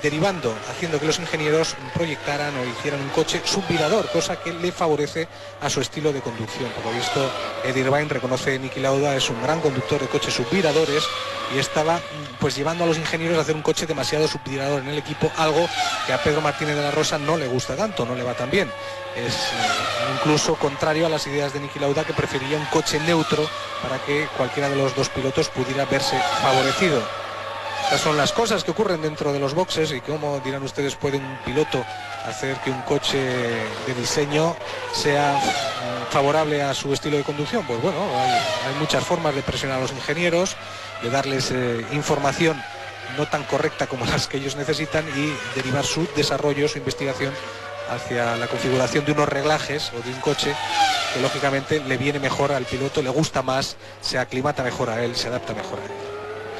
derivando, haciendo que los ingenieros proyectaran o hicieran un coche subvirador, cosa que le favorece a su estilo de conducción. Por lo visto, Eddie Irvine, reconoce Niki Lauda, es un gran conductor de coches subviradores y estaba pues llevando a los ingenieros a hacer un coche demasiado subvirador en el equipo, algo que a Pedro Martínez de la Rosa no le gusta tanto, no le va tan bien. Es incluso contrario a las ideas de Niki Lauda, que prefería un coche neutro para que cualquiera de los dos pilotos pudiera verse favorecido. Estas son las cosas que ocurren dentro de los boxes. Y cómo, dirán ustedes, puede un piloto hacer que un coche de diseño sea favorable a su estilo de conducción. Pues bueno, hay muchas formas de presionar a los ingenieros, de darles información no tan correcta como las que ellos necesitan y derivar su desarrollo, su investigación hacia la configuración de unos reglajes o de un coche que lógicamente le viene mejor al piloto, le gusta más, se aclimata mejor a él, se adapta mejor a él.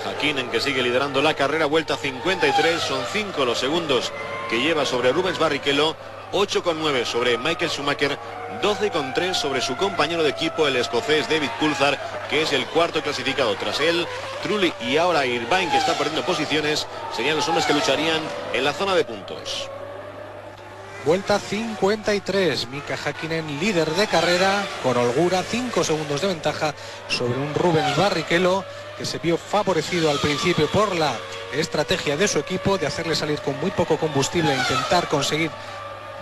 Hakkinen, que sigue liderando la carrera, vuelta 53, son 5 los segundos que lleva sobre Rubens Barrichello, 8,9 sobre Michael Schumacher, 12,3 sobre su compañero de equipo, el escocés David Coulthard, que es el cuarto clasificado. Tras él, Trulli y ahora Irvine, que está perdiendo posiciones, serían los hombres que lucharían en la zona de puntos. Vuelta 53, Mika Hakkinen, líder de carrera, con holgura, 5 segundos de ventaja sobre un Rubens Barrichello, que se vio favorecido al principio por la estrategia de su equipo de hacerle salir con muy poco combustible e intentar conseguir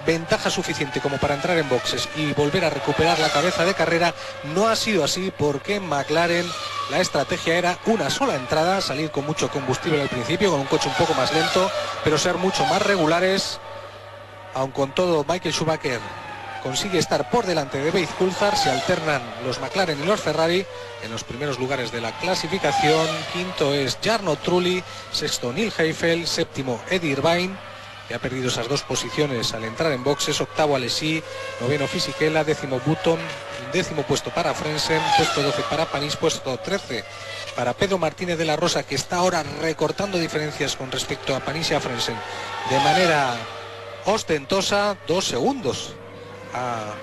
ventaja suficiente como para entrar en boxes y volver a recuperar la cabeza de carrera. No ha sido así porque en McLaren la estrategia era una sola entrada, salir con mucho combustible al principio, con un coche un poco más lento, pero ser mucho más regulares. Aun con todo, Michael Schumacher consigue estar por delante de David Coulthard. Se alternan los McLaren y los Ferrari en los primeros lugares de la clasificación. Quinto es Jarno Trulli, sexto Neil Heifel, séptimo Eddie Irvine, que ha perdido esas dos posiciones al entrar en boxes, octavo Alesi, noveno Fisichella, décimo Button, décimo puesto para Frentzen, puesto 12 para Panis, puesto 13 para Pedro Martínez de la Rosa, que está ahora recortando diferencias con respecto a Panis y a Frentzen de manera ostentosa. 2 segundos ha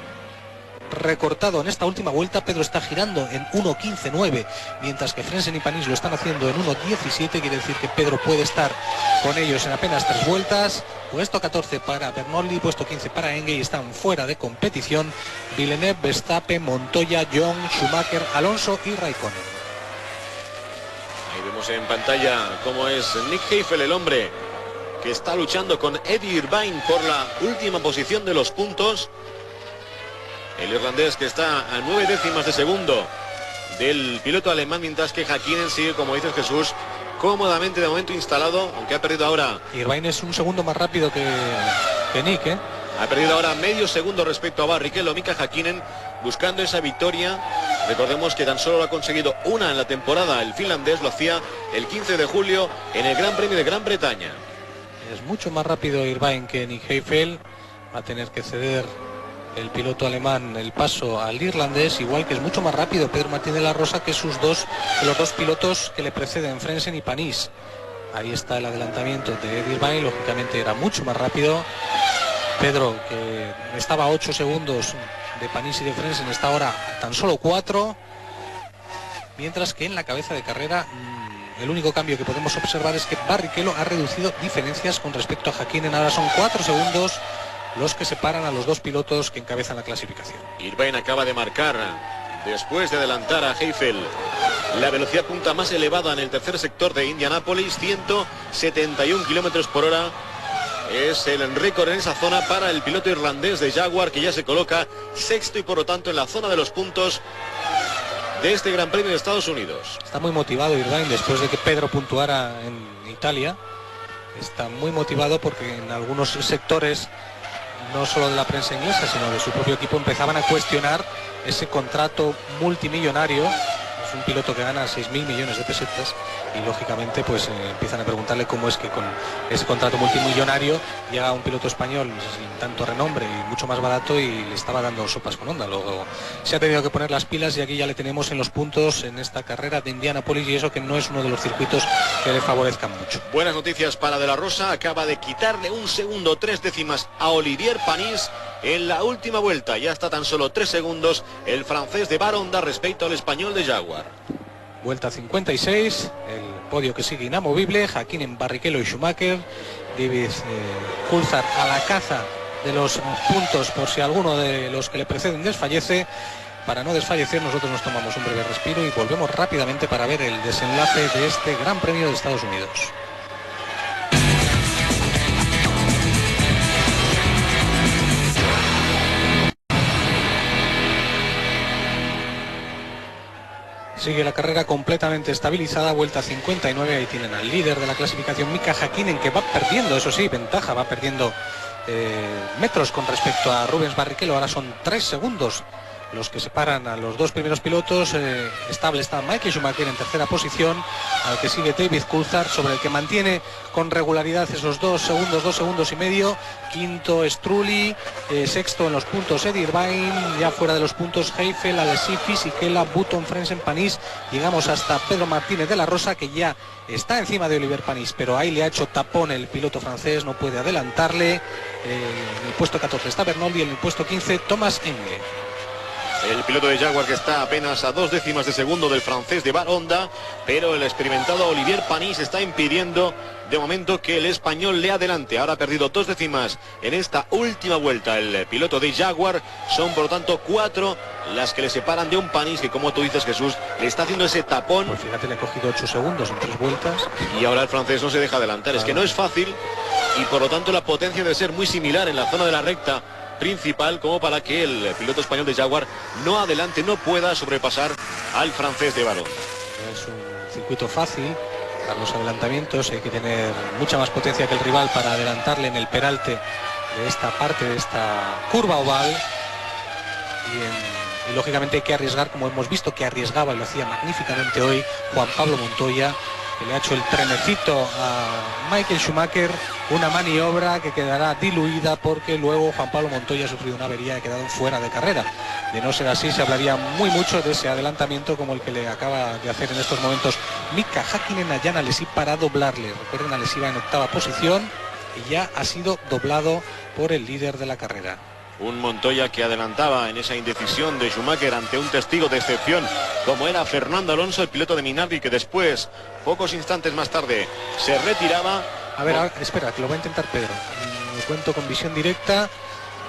recortado en esta última vuelta. Pedro está girando en 1.15.9, mientras que Frentzen y Panis lo están haciendo en 1.17. Quiere decir que Pedro puede estar con ellos en apenas 3 vueltas. Puesto 14 para Bernoulli, puesto 15 para Enge, y están fuera de competición Villeneuve, Verstappen, Montoya, Young, Schumacher, Alonso y Raikkonen. Ahí vemos en pantalla cómo es Nick Heifel, el hombre que está luchando con Eddie Irvine por la última posición de los puntos. El irlandés, que está a 9 décimas de segundo del piloto alemán, mientras que Hakkinen sigue, como dices, Jesús, cómodamente de momento instalado, aunque ha perdido ahora. Irvine es un segundo más rápido que Nick, ¿eh? Ha perdido ahora medio segundo respecto a Barrichello. Mika Hakkinen buscando esa victoria. Recordemos que tan solo lo ha conseguido una en la temporada. El finlandés lo hacía el 15 de julio en el Gran Premio de Gran Bretaña. Es mucho más rápido Irvine que Nick Heifel. Va a tener que ceder el piloto alemán el paso al irlandés, igual que es mucho más rápido Pedro Martínez de la Rosa que los dos pilotos que le preceden, Frentzen y Panis. Ahí está el adelantamiento de Eddie Irvine, lógicamente era mucho más rápido. Pedro, que estaba a 8 segundos de Panis y de Frentzen, está ahora a tan solo 4, mientras que en la cabeza de carrera el único cambio que podemos observar es que Barrichello ha reducido diferencias con respecto a Hakkinen. Ahora son 4 segundos los que separan a los dos pilotos que encabezan la clasificación. Irvine acaba de marcar después de adelantar a Heifel la velocidad punta más elevada en el tercer sector de Indianápolis, 171 kilómetros por hora. Es el récord en esa zona para el piloto irlandés de Jaguar, que ya se coloca sexto y por lo tanto en la zona de los puntos de este Gran Premio de Estados Unidos. Está muy motivado Irvine después de que Pedro puntuara en Italia. Está muy motivado porque en algunos sectores, no solo de la prensa inglesa, sino de su propio equipo, empezaban a cuestionar ese contrato multimillonario. Es un piloto que gana 6.000 millones de pesetas y lógicamente pues empiezan a preguntarle cómo es que con ese contrato multimillonario llega un piloto español sin tanto renombre y mucho más barato y le estaba dando sopas con onda. Luego se ha tenido que poner las pilas y aquí ya le tenemos en los puntos en esta carrera de Indianápolis, y eso que no es uno de los circuitos que le favorezcan mucho. Buenas noticias para De la Rosa, acaba de quitarle 1 segundo 3 décimas a Olivier Panis en la última vuelta. Ya está tan solo 3 segundos el francés de Baronda respecto al español de Jaguar. Vuelta 56, el podio que sigue inamovible, Häkkinen, Barrichello y Schumacher. David Coulthard a la caza de los puntos por si alguno de los que le preceden desfallece. Para no desfallecer, nosotros nos tomamos un breve respiro y volvemos rápidamente para ver el desenlace de este Gran Premio de Estados Unidos. Sigue la carrera completamente estabilizada, vuelta 59, ahí tienen al líder de la clasificación, Mika Häkkinen, que va perdiendo, eso sí, ventaja, va perdiendo metros con respecto a Rubens Barrichello. Ahora son 3 segundos los que separan a los dos primeros pilotos. Estable está Michael Schumacher en tercera posición, al que sigue David Coulthard, sobre el que mantiene con regularidad esos 2 segundos y medio. Quinto es Trulli, sexto en los puntos Eddie Irvine, ya fuera de los puntos Heifel, Alesi, Fisichella, Button, Frentzen, Panis. Llegamos hasta Pedro Martínez de la Rosa, que ya está encima de Olivier Panis, pero ahí le ha hecho tapón el piloto francés, no puede adelantarle. En el puesto 14 está Bernoldi y en el puesto 15 Thomas Engle. El piloto de Jaguar, que está apenas a 2 décimas de segundo del francés de Baronda, pero el experimentado Olivier Panis está impidiendo de momento que el español le adelante. Ahora ha perdido 2 décimas en esta última vuelta el piloto de Jaguar. Son por lo tanto 4 las que le separan de un Panis que, como tú dices, Jesús, le está haciendo ese tapón. Pues fíjate, le ha cogido 8 segundos en 3 vueltas. Y ahora el francés no se deja adelantar. Es que no es fácil y por lo tanto la potencia debe ser muy similar en la zona de la recta principal como para que el piloto español de Jaguar no adelante, no pueda sobrepasar al francés de Baronda. Es un circuito fácil para los adelantamientos, hay que tener mucha más potencia que el rival para adelantarle en el peralte de esta parte, de esta curva oval, y lógicamente hay que arriesgar, como hemos visto que arriesgaba y lo hacía magníficamente hoy Juan Pablo Montoya, que le ha hecho el trenecito a Michael Schumacher, una maniobra que quedará diluida porque luego Juan Pablo Montoya ha sufrido una avería y ha quedado fuera de carrera. De no ser así, se hablaría muy mucho de ese adelantamiento como el que le acaba de hacer en estos momentos Mika Häkkinen a Jan Alesi para doblarle. Recuerden, Alesi va en 8ª posición y ya ha sido doblado por el líder de la carrera. Un Montoya que adelantaba en esa indecisión de Schumacher ante un testigo de excepción como era Fernando Alonso, el piloto de Minardi, que después, pocos instantes más tarde, se retiraba. A ver, espera, que lo va a intentar Pedro. Me cuento con visión directa.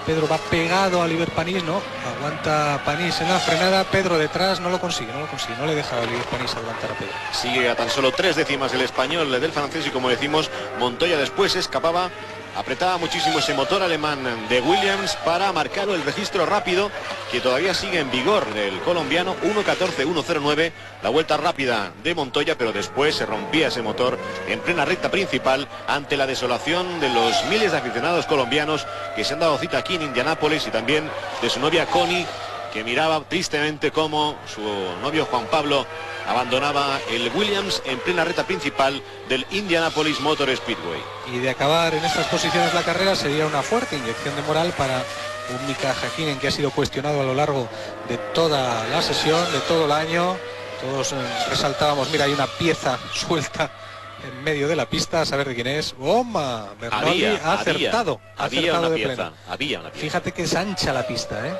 Pedro va pegado a Olivier Panis, no, aguanta Panis en la frenada, Pedro detrás, no lo consigue, no le deja a Olivier Panis adelantar a Pedro. Sigue a tan solo 3 décimas el español del francés y, como decimos, Montoya después escapaba. Apretaba muchísimo ese motor alemán de Williams para marcar el registro rápido que todavía sigue en vigor del colombiano, 1.14.109, la vuelta rápida de Montoya, pero después se rompía ese motor en plena recta principal ante la desolación de los miles de aficionados colombianos que se han dado cita aquí en Indianápolis, y también de su novia Connie, que miraba tristemente cómo su novio Juan Pablo abandonaba el Williams en plena recta principal del Indianapolis Motor Speedway. Y de acabar en estas posiciones la carrera sería una fuerte inyección de moral para un Mika Häkkinen que ha sido cuestionado a lo largo de toda la sesión, de todo el año. Todos resaltábamos, mira, hay una pieza suelta en medio de la pista, a saber de quién es. ¡Oma! Bernoldi ha acertado. Había una de pieza. Fíjate que es ancha la pista, ¿eh?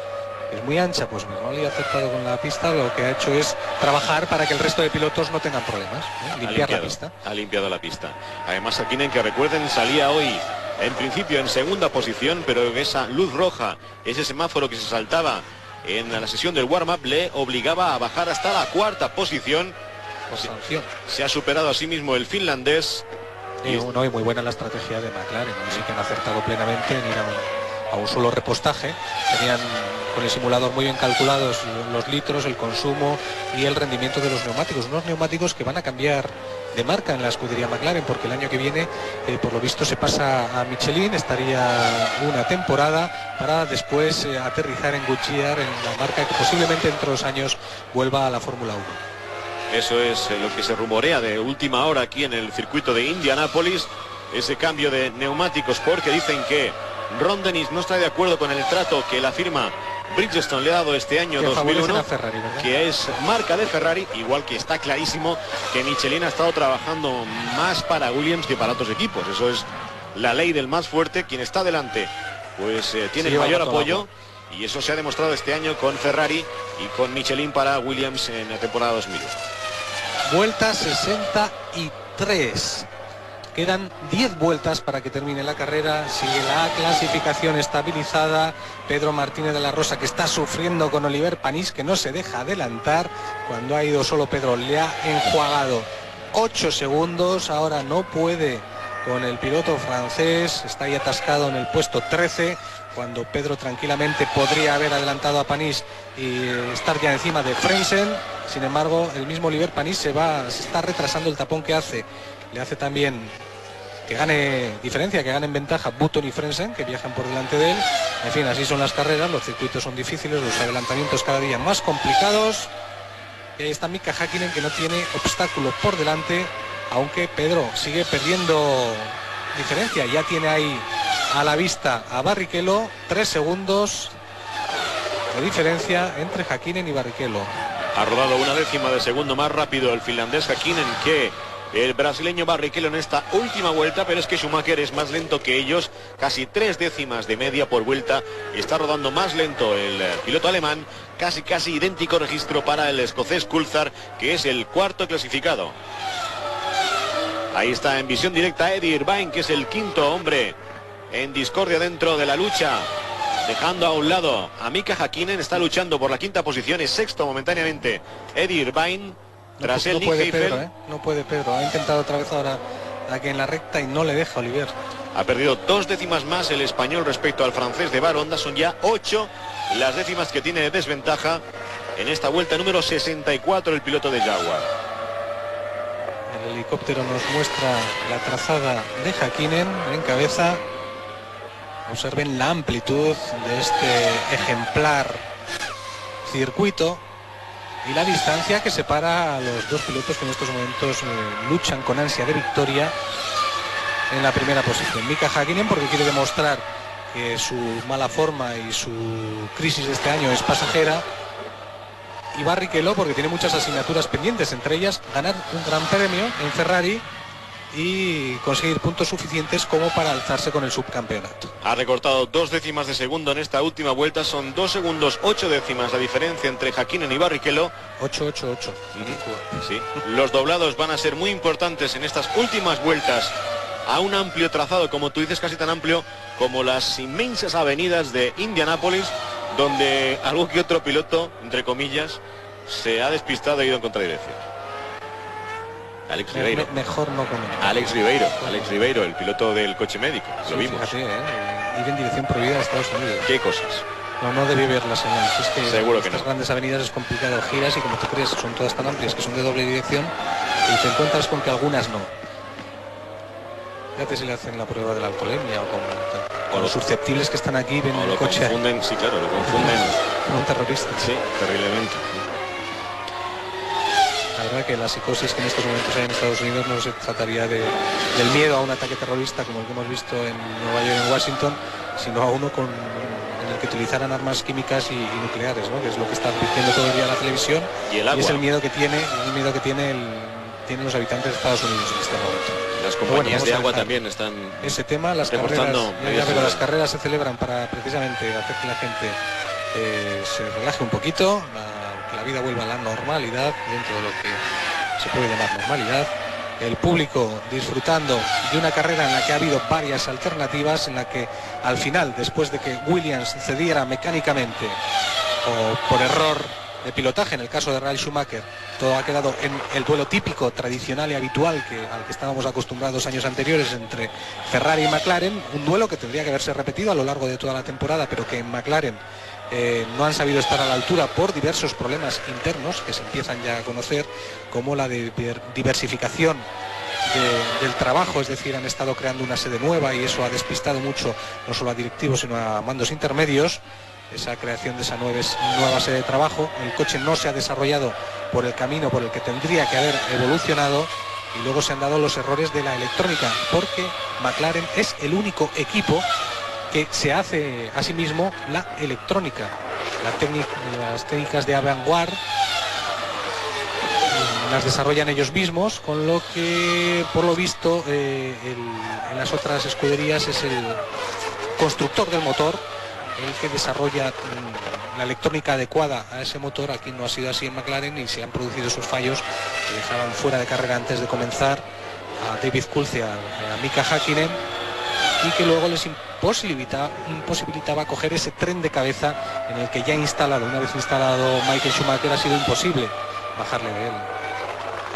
Es muy ancha, pues Bernoldi ha acertado con la pista, lo que ha hecho es trabajar para que el resto de pilotos no tengan problemas, limpiar la pista. Ha limpiado la pista. Además, Häkkinen, que recuerden, salía hoy en principio en segunda posición, pero esa luz roja, ese semáforo que se saltaba en la sesión del warm-up, le obligaba a bajar hasta la 4ª posición por sanción. Se ha superado a sí mismo el finlandés. Y muy buena la estrategia de McLaren, así que han acertado plenamente en ir a un solo repostaje. Tenían con el simulador muy bien calculados los litros, el consumo y el rendimiento de los neumáticos. Unos neumáticos que van a cambiar de marca en la escudería McLaren, porque el año que viene, por lo visto, se pasa a Michelin. Estaría una temporada para después aterrizar en Goodyear, en la marca que posiblemente en 2 años vuelva a la Fórmula 1. Eso es lo que se rumorea de última hora aquí en el circuito de Indianápolis, ese cambio de neumáticos, porque dicen que Ron Dennis no está de acuerdo con el trato que la firma Bridgestone le ha dado este año 2001, Ferrari, que es marca de Ferrari, igual que está clarísimo que Michelin ha estado trabajando más para Williams que para otros equipos. Eso es la ley del más fuerte. Quien está delante pues tiene el mayor apoyo, y eso se ha demostrado este año con Ferrari y con Michelin para Williams en la temporada 2001. Vuelta 63. Quedan 10 vueltas para que termine la carrera. Sigue la clasificación estabilizada. Pedro Martínez de la Rosa, que está sufriendo con Oliver Panis, que no se deja adelantar. Cuando ha ido solo Pedro, le ha enjuagado 8 segundos. Ahora no puede con el piloto francés. Está ahí atascado en el puesto 13, cuando Pedro tranquilamente podría haber adelantado a Panis y estar ya encima de Frentzen. Sin embargo, el mismo Oliver Panis se está retrasando. El tapón que hace le hace también que gane diferencia, que ganen ventaja Button y Frentzen, que viajan por delante de él. En fin, así son las carreras, los circuitos son difíciles, los adelantamientos cada día más complicados. Y ahí está Mika Häkkinen, que no tiene obstáculo por delante, aunque Pedro sigue perdiendo diferencia. Ya tiene ahí a la vista a Barrichello, 3 segundos de diferencia entre Häkkinen y Barrichello. Ha rodado 1/10 de segundo más rápido el finlandés Häkkinen que el brasileño Barrichello en esta última vuelta, pero es que Schumacher es más lento que ellos, casi 3 décimas de media por vuelta. Está rodando más lento el piloto alemán, casi idéntico registro para el escocés Coulthard, que es el cuarto clasificado. Ahí está en visión directa Eddie Irvine, que es el quinto hombre en discordia dentro de la lucha, dejando a un lado a Mika Häkkinen. Está luchando por la quinta posición, es sexto momentáneamente Eddie Irvine. Tras no puede Pedro, no puede Pedro. Ha intentado otra vez ahora aquí en la recta y no le deja Oliver. Ha perdido 2 décimas más el español respecto al francés de Baronda. Son ya 8 las décimas que tiene de desventaja en esta vuelta número 64 el piloto de Jaguar. El helicóptero nos muestra la trazada de Häkkinen en cabeza. Observen la amplitud de este ejemplar circuito y la distancia que separa a los dos pilotos que en estos momentos luchan con ansia de victoria en la primera posición. Mika Häkkinen, porque quiere demostrar que su mala forma y su crisis de este año es pasajera, y Barrichello porque tiene muchas asignaturas pendientes, entre ellas ganar un gran premio en Ferrari y conseguir puntos suficientes como para alzarse con el subcampeonato. Ha recortado 2 décimas de segundo en esta última vuelta. Son 2 segundos 8 décimas la diferencia entre Häkkinen y Barrichello. 8. Sí. Los doblados van a ser muy importantes en estas últimas vueltas a un amplio trazado, como tú dices, casi tan amplio como las inmensas avenidas de Indianápolis, donde algún que otro piloto, entre comillas, se ha despistado e ido en contradirección. Alex Ribeiro. Mejor no comentar. Alex Ribeiro, el piloto del coche médico. Lo vimos. Fíjate, ir en dirección prohibida a Estados Unidos. ¿Qué cosas? No debe ver la señal. Es que seguro que estas no. Grandes avenidas es complicado, giras y como tú crees son todas tan amplias que son de doble dirección y te encuentras con que algunas no. Fíjate si le hacen la prueba de la alcoholemia o los susceptibles que están aquí ven el coche. Confunden, sí, claro, lo confunden con un terrorista. Sí, terriblemente. La verdad que la psicosis que en estos momentos hay en Estados Unidos no se trataría del miedo a un ataque terrorista como el que hemos visto en Nueva York y en Washington, sino a uno en el que utilizaran armas químicas y nucleares, ¿no? Que es lo que está advirtiendo todo el día la televisión, y el agua. Y es el miedo que tienen los habitantes de Estados Unidos en este momento. Las compañías de agua también están ese tema, las carreras, pero las carreras se celebran para precisamente hacer que la gente se relaje un poquito, que la vida vuelva a la normalidad, dentro de lo que se puede llamar normalidad. El público disfrutando de una carrera en la que ha habido varias alternativas, en la que al final, después de que Williams cediera mecánicamente o por error de pilotaje. En el caso de Ralf Schumacher, todo ha quedado en el duelo típico, tradicional y habitual al que estábamos acostumbrados años anteriores entre Ferrari y McLaren, un duelo que tendría que haberse repetido a lo largo de toda la temporada, pero que en McLaren no han sabido estar a la altura por diversos problemas internos que se empiezan ya a conocer, como la de diversificación del trabajo, es decir, han estado creando una sede nueva y eso ha despistado mucho no solo a directivos sino a mandos intermedios. Esa creación de esa nueva sede de trabajo, el coche no se ha desarrollado por el camino por el que tendría que haber evolucionado, y luego se han dado los errores de la electrónica, porque McLaren es el único equipo que se hace a sí mismo la electrónica. Las técnicas de avant-garde las desarrollan ellos mismos, con lo que por lo visto en las otras escuderías es el constructor del motor el que desarrolla la electrónica adecuada a ese motor. Aquí no ha sido así en McLaren y se han producido esos fallos que dejaban fuera de carrera antes de comenzar a David Coulthard y a Mika Häkkinen, y que luego les imposibilitaba coger ese tren de cabeza en el que ya una vez instalado Michael Schumacher, ha sido imposible bajarle de él.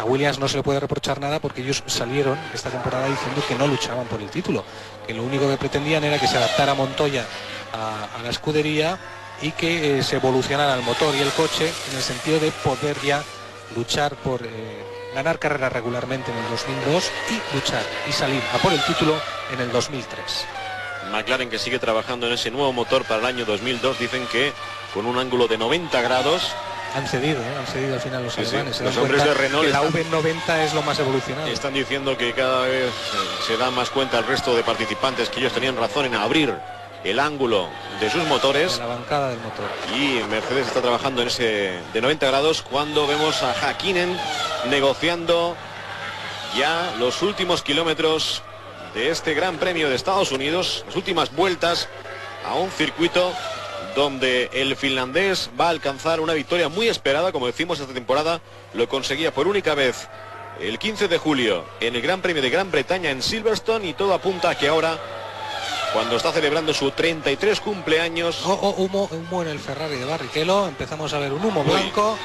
A Williams no se le puede reprochar nada porque ellos salieron esta temporada diciendo que no luchaban por el título, que lo único que pretendían era que se adaptara Montoya a la escudería y que se evolucionara el motor y el coche en el sentido de poder ya luchar por ganar carreras regularmente en el 2002 y luchar y salir a por el título en el 2003. McLaren, que sigue trabajando en ese nuevo motor para el año 2002, dicen que con un ángulo de 90 grados. Han cedido al final los alemanes. Sí. Los hombres de Renault, que la V90 es lo más evolucionado. Están diciendo que cada vez se da más cuenta el resto de participantes que ellos tenían razón en abrir el ángulo de sus motores. De la bancada del motor. Y Mercedes está trabajando en ese de 90 grados cuando vemos a Häkkinen negociando ya los últimos kilómetros de este Gran Premio de Estados Unidos, las últimas vueltas a un circuito donde el finlandés va a alcanzar una victoria muy esperada. Como decimos, esta temporada lo conseguía por única vez el 15 de julio en el Gran Premio de Gran Bretaña en Silverstone, y todo apunta a que ahora, cuando está celebrando su 33 cumpleaños... Humo en el Ferrari de Barrichello. Empezamos a ver un humo blanco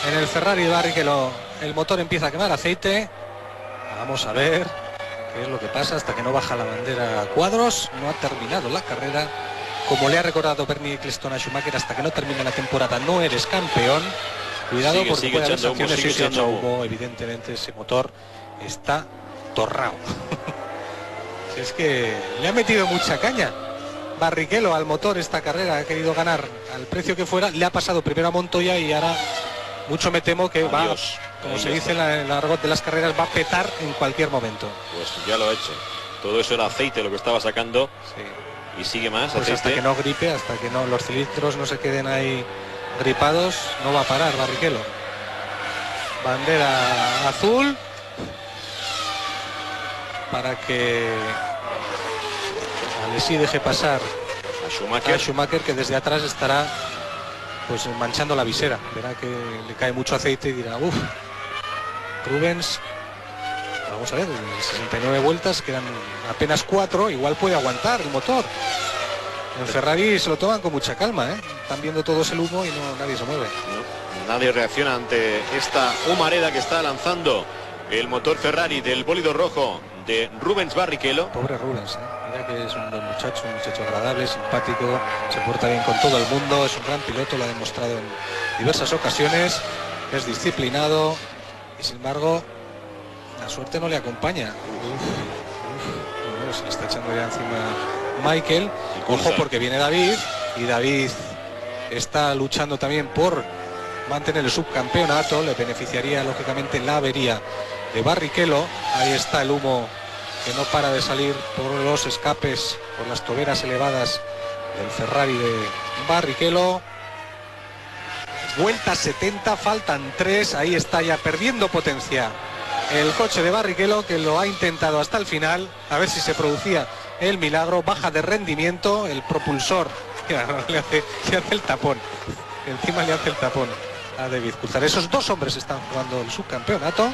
en el Ferrari de Barrichello. El motor empieza a quemar aceite. Vamos a ver qué es lo que pasa hasta que no baja la bandera a cuadros. No ha terminado la carrera. Como le ha recordado Bernie Ecclestone a Schumacher, hasta que no termine la temporada no eres campeón. Cuidado, porque puede haber sanciones. Sigue echando humo. Evidentemente ese motor está torrado. Es que le ha metido mucha caña Barrichello al motor esta carrera, ha querido ganar al precio que fuera, le ha pasado primero a Montoya y ahora mucho me temo que como se dice en el argot de las carreras, va a petar en cualquier momento. Pues ya lo ha hecho. Todo eso era aceite lo que estaba sacando. Sí. Y sigue más. Pues hasta que no gripe, hasta que no los cilindros no se queden ahí gripados, no va a parar Barrichello. Bandera azul para que Alesi deje pasar a Schumacher, que desde atrás estará pues manchando la visera. Verá que le cae mucho aceite y dirá, uff, Rubens, vamos a ver, 69 vueltas, quedan apenas 4, igual puede aguantar el motor. En Ferrari se lo toman con mucha calma, están viendo todos el humo y nadie se mueve. No, nadie reacciona ante esta humareda que está lanzando el motor Ferrari del bólido rojo de Rubens Barrichello. Pobre Rubens, mira que es un buen muchacho, agradable, simpático, se porta bien con todo el mundo, es un gran piloto, lo ha demostrado en diversas ocasiones, es disciplinado y sin embargo la suerte no le acompaña. Se le está echando ya encima Michael. Ojo, porque viene David, y David está luchando también por mantener el subcampeonato. Le beneficiaría lógicamente la avería de Barrichello. Ahí está el humo que no para de salir por los escapes, por las toberas elevadas del Ferrari de Barrichello. Vuelta 70, faltan 3, ahí está ya perdiendo potencia el coche de Barrichello, que lo ha intentado hasta el final, a ver si se producía el milagro. Baja de rendimiento, el propulsor le hace el tapón, encima le hace el tapón a David Coulthard. Esos dos hombres están jugando el subcampeonato.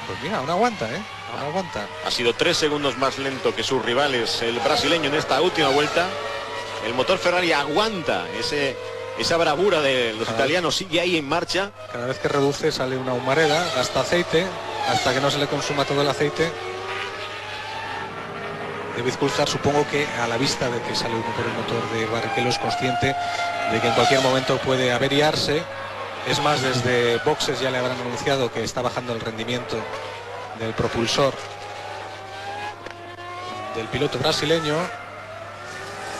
Pues mira, aún aguanta, aún aguanta. Ha sido 3 segundos más lento que sus rivales, el brasileño, en esta última vuelta. El motor Ferrari aguanta ese Esa bravura de los italianos sigue ahí en marcha. Cada vez que reduce sale una humareda, gasta aceite, hasta que no se le consuma todo el aceite. David Coulthard, supongo que a la vista de que sale por el motor de Barrichello, es consciente de que en cualquier momento puede averiarse. Es más, desde boxes ya le habrán anunciado que está bajando el rendimiento del propulsor del piloto brasileño,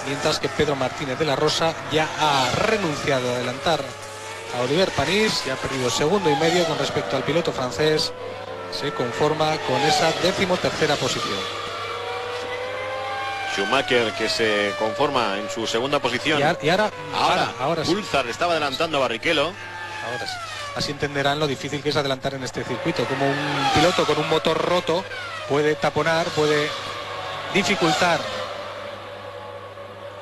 mientras que Pedro Martínez de la Rosa ya ha renunciado a adelantar a Oliver Panis, ya ha perdido 1,5 segundos con respecto al piloto francés. Se conforma con esa 13ª posición. Schumacher, que se conforma en su segunda posición. Y ahora sí. Coulthard estaba adelantando a Barrichello. Ahora sí. Así entenderán lo difícil que es adelantar en este circuito, como un piloto con un motor roto puede taponar, puede dificultar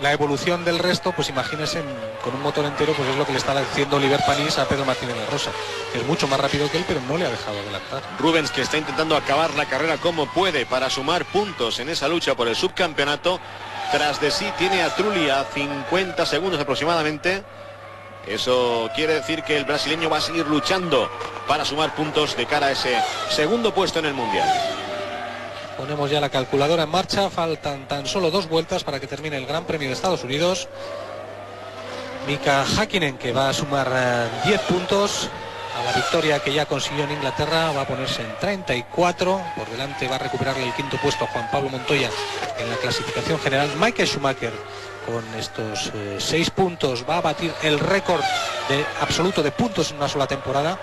la evolución del resto. Pues imagínense con un motor entero, pues es lo que le está haciendo Oliver Panis a Pedro Martínez de la Rosa, que es mucho más rápido que él, pero no le ha dejado adelantar. Rubens, que está intentando acabar la carrera como puede para sumar puntos en esa lucha por el subcampeonato. Tras de sí tiene a Trulli a 50 segundos aproximadamente. Eso quiere decir que el brasileño va a seguir luchando para sumar puntos de cara a ese segundo puesto en el Mundial. Ponemos ya la calculadora en marcha, faltan tan solo 2 vueltas para que termine el Gran Premio de Estados Unidos. Mika Häkkinen, que va a sumar 10 puntos a la victoria que ya consiguió en Inglaterra, va a ponerse en 34, por delante va a recuperarle el 5º puesto a Juan Pablo Montoya en la clasificación general. Michael Schumacher, con estos 6 puntos, va a batir el récord absoluto de puntos en una sola temporada.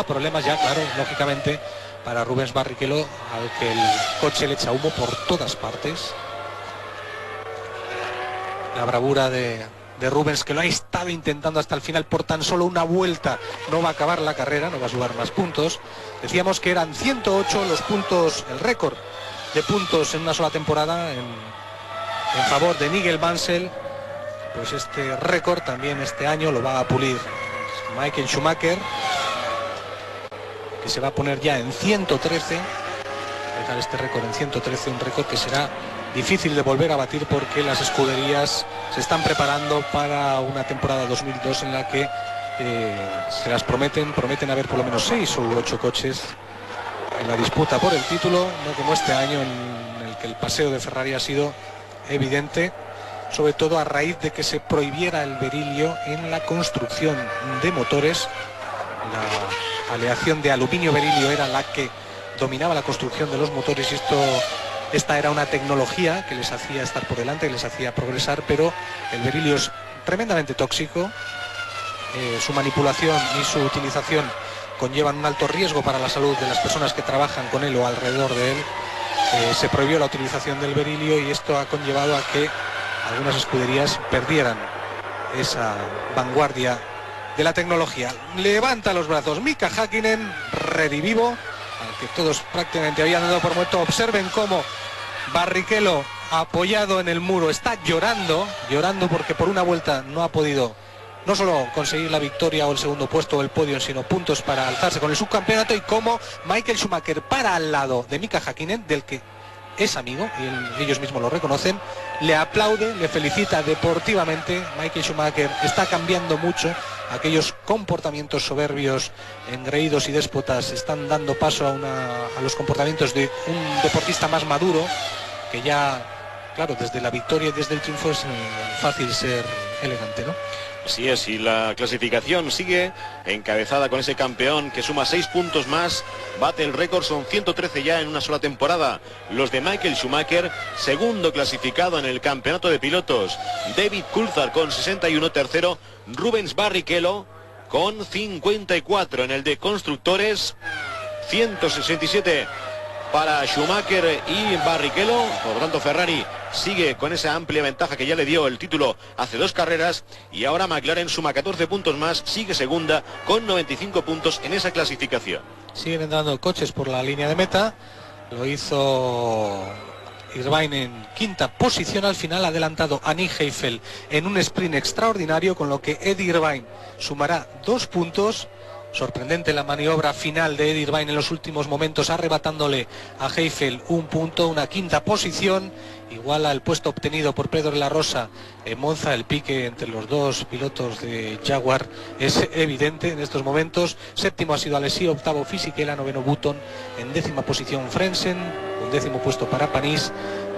Problemas ya, claro, lógicamente, para Rubens Barrichello, al que el coche le echa humo por todas partes. La bravura de Rubens, que lo ha estado intentando hasta el final, por tan solo una vuelta no va a acabar la carrera, no va a sumar más puntos. Decíamos que eran 108 los puntos, el récord de puntos en una sola temporada en favor de Nigel Mansell. Pues este récord también este año lo va a pulir Michael Schumacher, que se va a poner ya en 113, dejar este récord en 113, un récord que será difícil de volver a batir, porque las escuderías se están preparando para una temporada 2002 en la que se las prometen haber por lo menos 6 u 8 coches en la disputa por el título, no como este año en el que el paseo de Ferrari ha sido evidente, sobre todo a raíz de que se prohibiera el berilio en la construcción de motores. La aleación de aluminio berilio era la que dominaba la construcción de los motores, y esta era una tecnología que les hacía estar por delante, que les hacía progresar, pero el berilio es tremendamente tóxico. Su manipulación y su utilización conllevan un alto riesgo para la salud de las personas que trabajan con él o alrededor de él. Se prohibió la utilización del berilio, y esto ha conllevado a que algunas escuderías perdieran esa vanguardia de la tecnología. Levanta los brazos Mika Häkkinen, redivivo, al que todos prácticamente habían dado por muerto. Observen cómo Barrichello, apoyado en el muro, está llorando porque por una vuelta no ha podido no solo conseguir la victoria o el segundo puesto o el podio, sino puntos para alzarse con el subcampeonato, y cómo Michael Schumacher para al lado de Mika Häkkinen, del que es amigo, y ellos mismos lo reconocen, le aplaude, le felicita deportivamente. Michael Schumacher está cambiando mucho, aquellos comportamientos soberbios, engreídos y déspotas están dando paso a los comportamientos de un deportista más maduro, que ya, claro, desde la victoria y desde el triunfo es fácil ser elegante, ¿no? Así es, y la clasificación sigue encabezada con ese campeón que suma 6 puntos más, bate el récord, son 113 ya en una sola temporada los de Michael Schumacher. Segundo clasificado en el campeonato de pilotos, David Coulthard con 61, tercero Rubens Barrichello con 54. En el de constructores, 167 para Schumacher y Barrichello. Por lo tanto, Ferrari sigue con esa amplia ventaja que ya le dio el título hace 2 carreras, y ahora McLaren suma 14 puntos más, sigue segunda con 95 puntos en esa clasificación. Siguen entrando coches por la línea de meta. Lo hizo Irvine en 5ª posición, al final adelantado a Nick Heidfeld en un sprint extraordinario, con lo que Eddie Irvine sumará 2 puntos Sorprendente la maniobra final de Eddie Irvine en los últimos momentos, arrebatándole a Heifel un punto, una quinta posición, igual al puesto obtenido por Pedro de la Rosa en Monza. El pique entre los dos pilotos de Jaguar es evidente en estos momentos. Séptimo ha sido Alesi, octavo Fisichella, noveno Button, en décima posición Frentzen, un décimo puesto para Panis,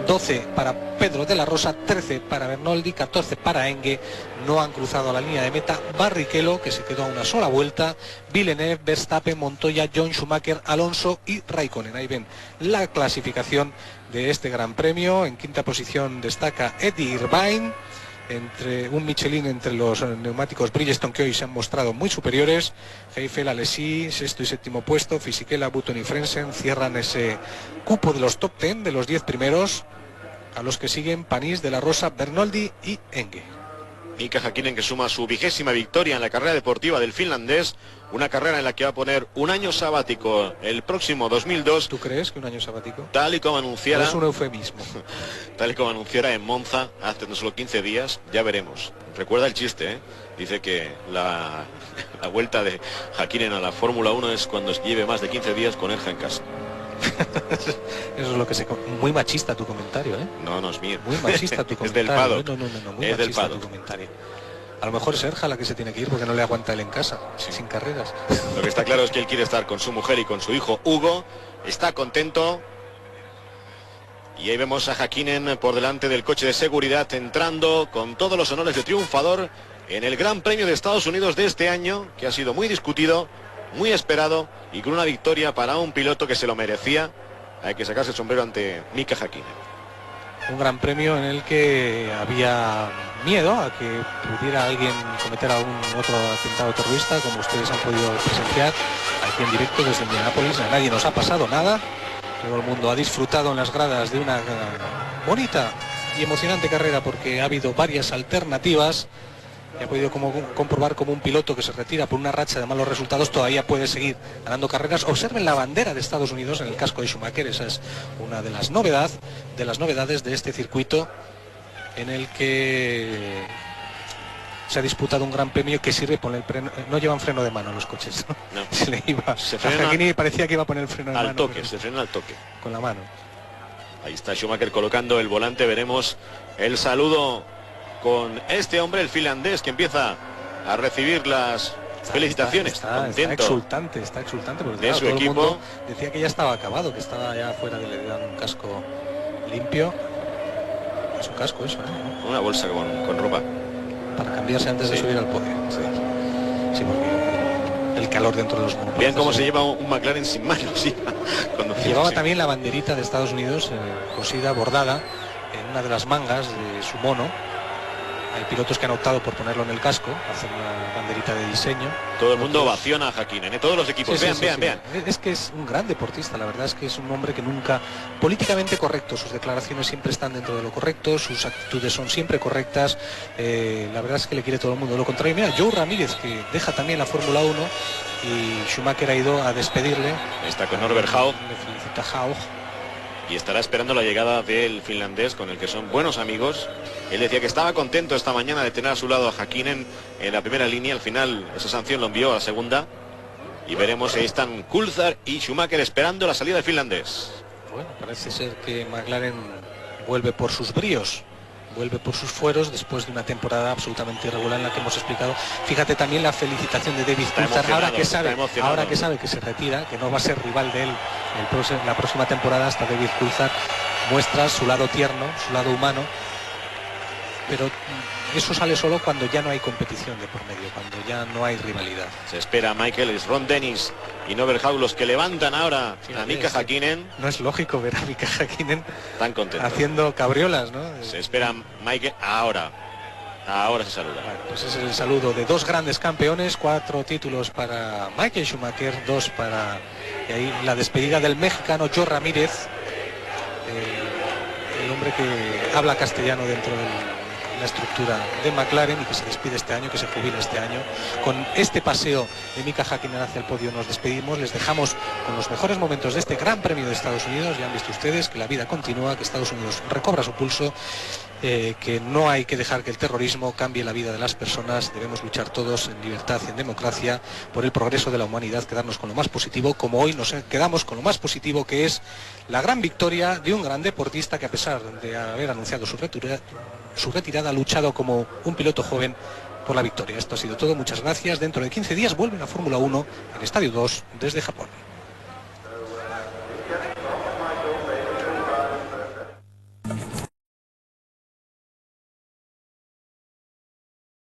12 para Pedro de la Rosa, 13 para Bernoldi, 14 para Enge. No han cruzado la línea de meta Barrichello, que se quedó a una sola vuelta, Villeneuve, Verstappen, Montoya, John Schumacher, Alonso y Raikkonen. Ahí ven la clasificación de este Gran Premio. En quinta posición destaca Eddie Irvine, entre un Michelin entre los neumáticos Bridgestone, que hoy se han mostrado muy superiores. Heifel, Alesi, sexto y séptimo puesto, Fisichella, Button y Frentzen cierran ese cupo de los top 10, de los 10 primeros, a los que siguen Panis, de la Rosa, Bernoldi y Enge. Mika Häkkinen, que suma su 20ª victoria en la carrera deportiva del finlandés, una carrera en la que va a poner un año sabático el próximo 2002. ¿Tú crees que un año sabático? Tal y como anunciara. Es un eufemismo. Tal y como anunciara en Monza hace no solo 15 días, ya veremos. Recuerda el chiste, ¿eh? Dice que la vuelta de Häkkinen a la Fórmula 1 es cuando lleve más de 15 días con Erja en casa. Eso es lo que se... Muy machista tu comentario, ¿eh? No, no es mío. Muy machista tu comentario. Es del Paddock. No, muy es del machista Paddock. tu comentario. A lo mejor es Erja la que se tiene que ir porque no le aguanta él en casa, Sí. sin carreras. Lo que está claro es que él quiere estar con su mujer y con su hijo Hugo. Está contento. Y ahí vemos a Häkkinen por delante del coche de seguridad, entrando con todos los honores de triunfador en el Gran Premio de Estados Unidos de este año, que ha sido muy discutido, muy esperado, y con una victoria para un piloto que se lo merecía. Hay que sacarse el sombrero ante Mika Häkkinen. Un Gran Premio en el que había miedo a que pudiera alguien cometer algún otro atentado terrorista, como ustedes han podido presenciar aquí en directo desde Indianápolis. A nadie nos ha pasado nada. Todo el mundo ha disfrutado en las gradas de una bonita y emocionante carrera, porque ha habido varias alternativas. Y ha podido comprobar como un piloto que se retira por una racha de malos resultados todavía puede seguir ganando carreras. Observen la bandera de Estados Unidos en el casco de Schumacher. Esa es una de las novedades de este circuito, en el que se ha disputado un Gran Premio que sirve poner el freno. No llevan freno de mano los coches, ¿no? No. Se le iba. Se A frena Häkkinen parecía que iba a poner el freno de al mano. toque, pero se frena al toque. con la mano. Ahí está Schumacher colocando el volante. Veremos el saludo con este hombre, el finlandés, que empieza a recibir las felicitaciones. Está Contento exultante porque de claro, su todo el equipo. mundo decía que ya estaba acabado, que estaba ya fuera de le dan un casco limpio. Es un casco eso, ¿eh? Una bolsa con ropa. Para cambiarse antes de Sí. subir al podio. Sí, porque el calor dentro de los monoplazas. Vean cómo se lleva un McLaren sin manos. Llevaba también la banderita de Estados Unidos cosida, bordada en una de las mangas de su mono. Hay pilotos que han optado por ponerlo en el casco, hacer una banderita de diseño. Todo el mundo ovaciona a Häkkinen, todos los equipos. Sí, vean. Es que es un gran deportista, la verdad es que es un hombre que nunca, políticamente correcto, sus declaraciones siempre están dentro de lo correcto, sus actitudes son siempre correctas, la verdad es que le quiere todo el mundo. Lo contrario, mira, Joe Ramírez, que deja también la Fórmula 1 y Schumacher ha ido a despedirle. Está con Norbert Haug. Le felicita a Haug. Y estará esperando la llegada del finlandés, con el que son buenos amigos. Él decía que estaba contento esta mañana de tener a su lado a Häkkinen en la primera línea. Al final esa sanción lo envió a la segunda. Y veremos, ahí están Coulthard y Schumacher esperando la salida del finlandés. Bueno, parece ser que McLaren vuelve por sus bríos, vuelve por sus fueros después de una temporada absolutamente irregular en la que hemos explicado. Fíjate también la felicitación de David Coulthard, ahora que sabe que se retira, que no va a ser rival de él la próxima temporada. Hasta David Coulthard muestra su lado tierno, su lado humano, pero eso sale solo cuando ya no hay competición de por medio, cuando ya no hay rivalidad. Se espera a Michael, es Ron Dennis y Norbert Haug los que levantan ahora a Mika Häkkinen. No es lógico ver a Mika Häkkinen Tan contento. haciendo cabriolas, ¿no? Se espera a Michael ahora se saluda. Bueno, pues es el saludo de dos grandes campeones, 4 títulos para Michael Schumacher, 2 para... Y ahí la despedida del mexicano Joe Ramírez, el hombre que habla castellano dentro de la estructura de McLaren y que se despide este año, que se jubila este año. Con este paseo de Mika Häkkinen hacia el podio nos despedimos, les dejamos con los mejores momentos de este Gran Premio de Estados Unidos. Ya han visto ustedes que la vida continúa, que Estados Unidos recobra su pulso que no hay que dejar que el terrorismo cambie la vida de las personas, debemos luchar todos en libertad y en democracia por el progreso de la humanidad, quedarnos con lo más positivo, como hoy nos quedamos con lo más positivo, que es la gran victoria de un gran deportista que, a pesar de haber anunciado su retirada, ha luchado como un piloto joven por la victoria. Esto ha sido todo, muchas gracias. Dentro de 15 días vuelve la Fórmula 1 en Estadio 2 desde Japón.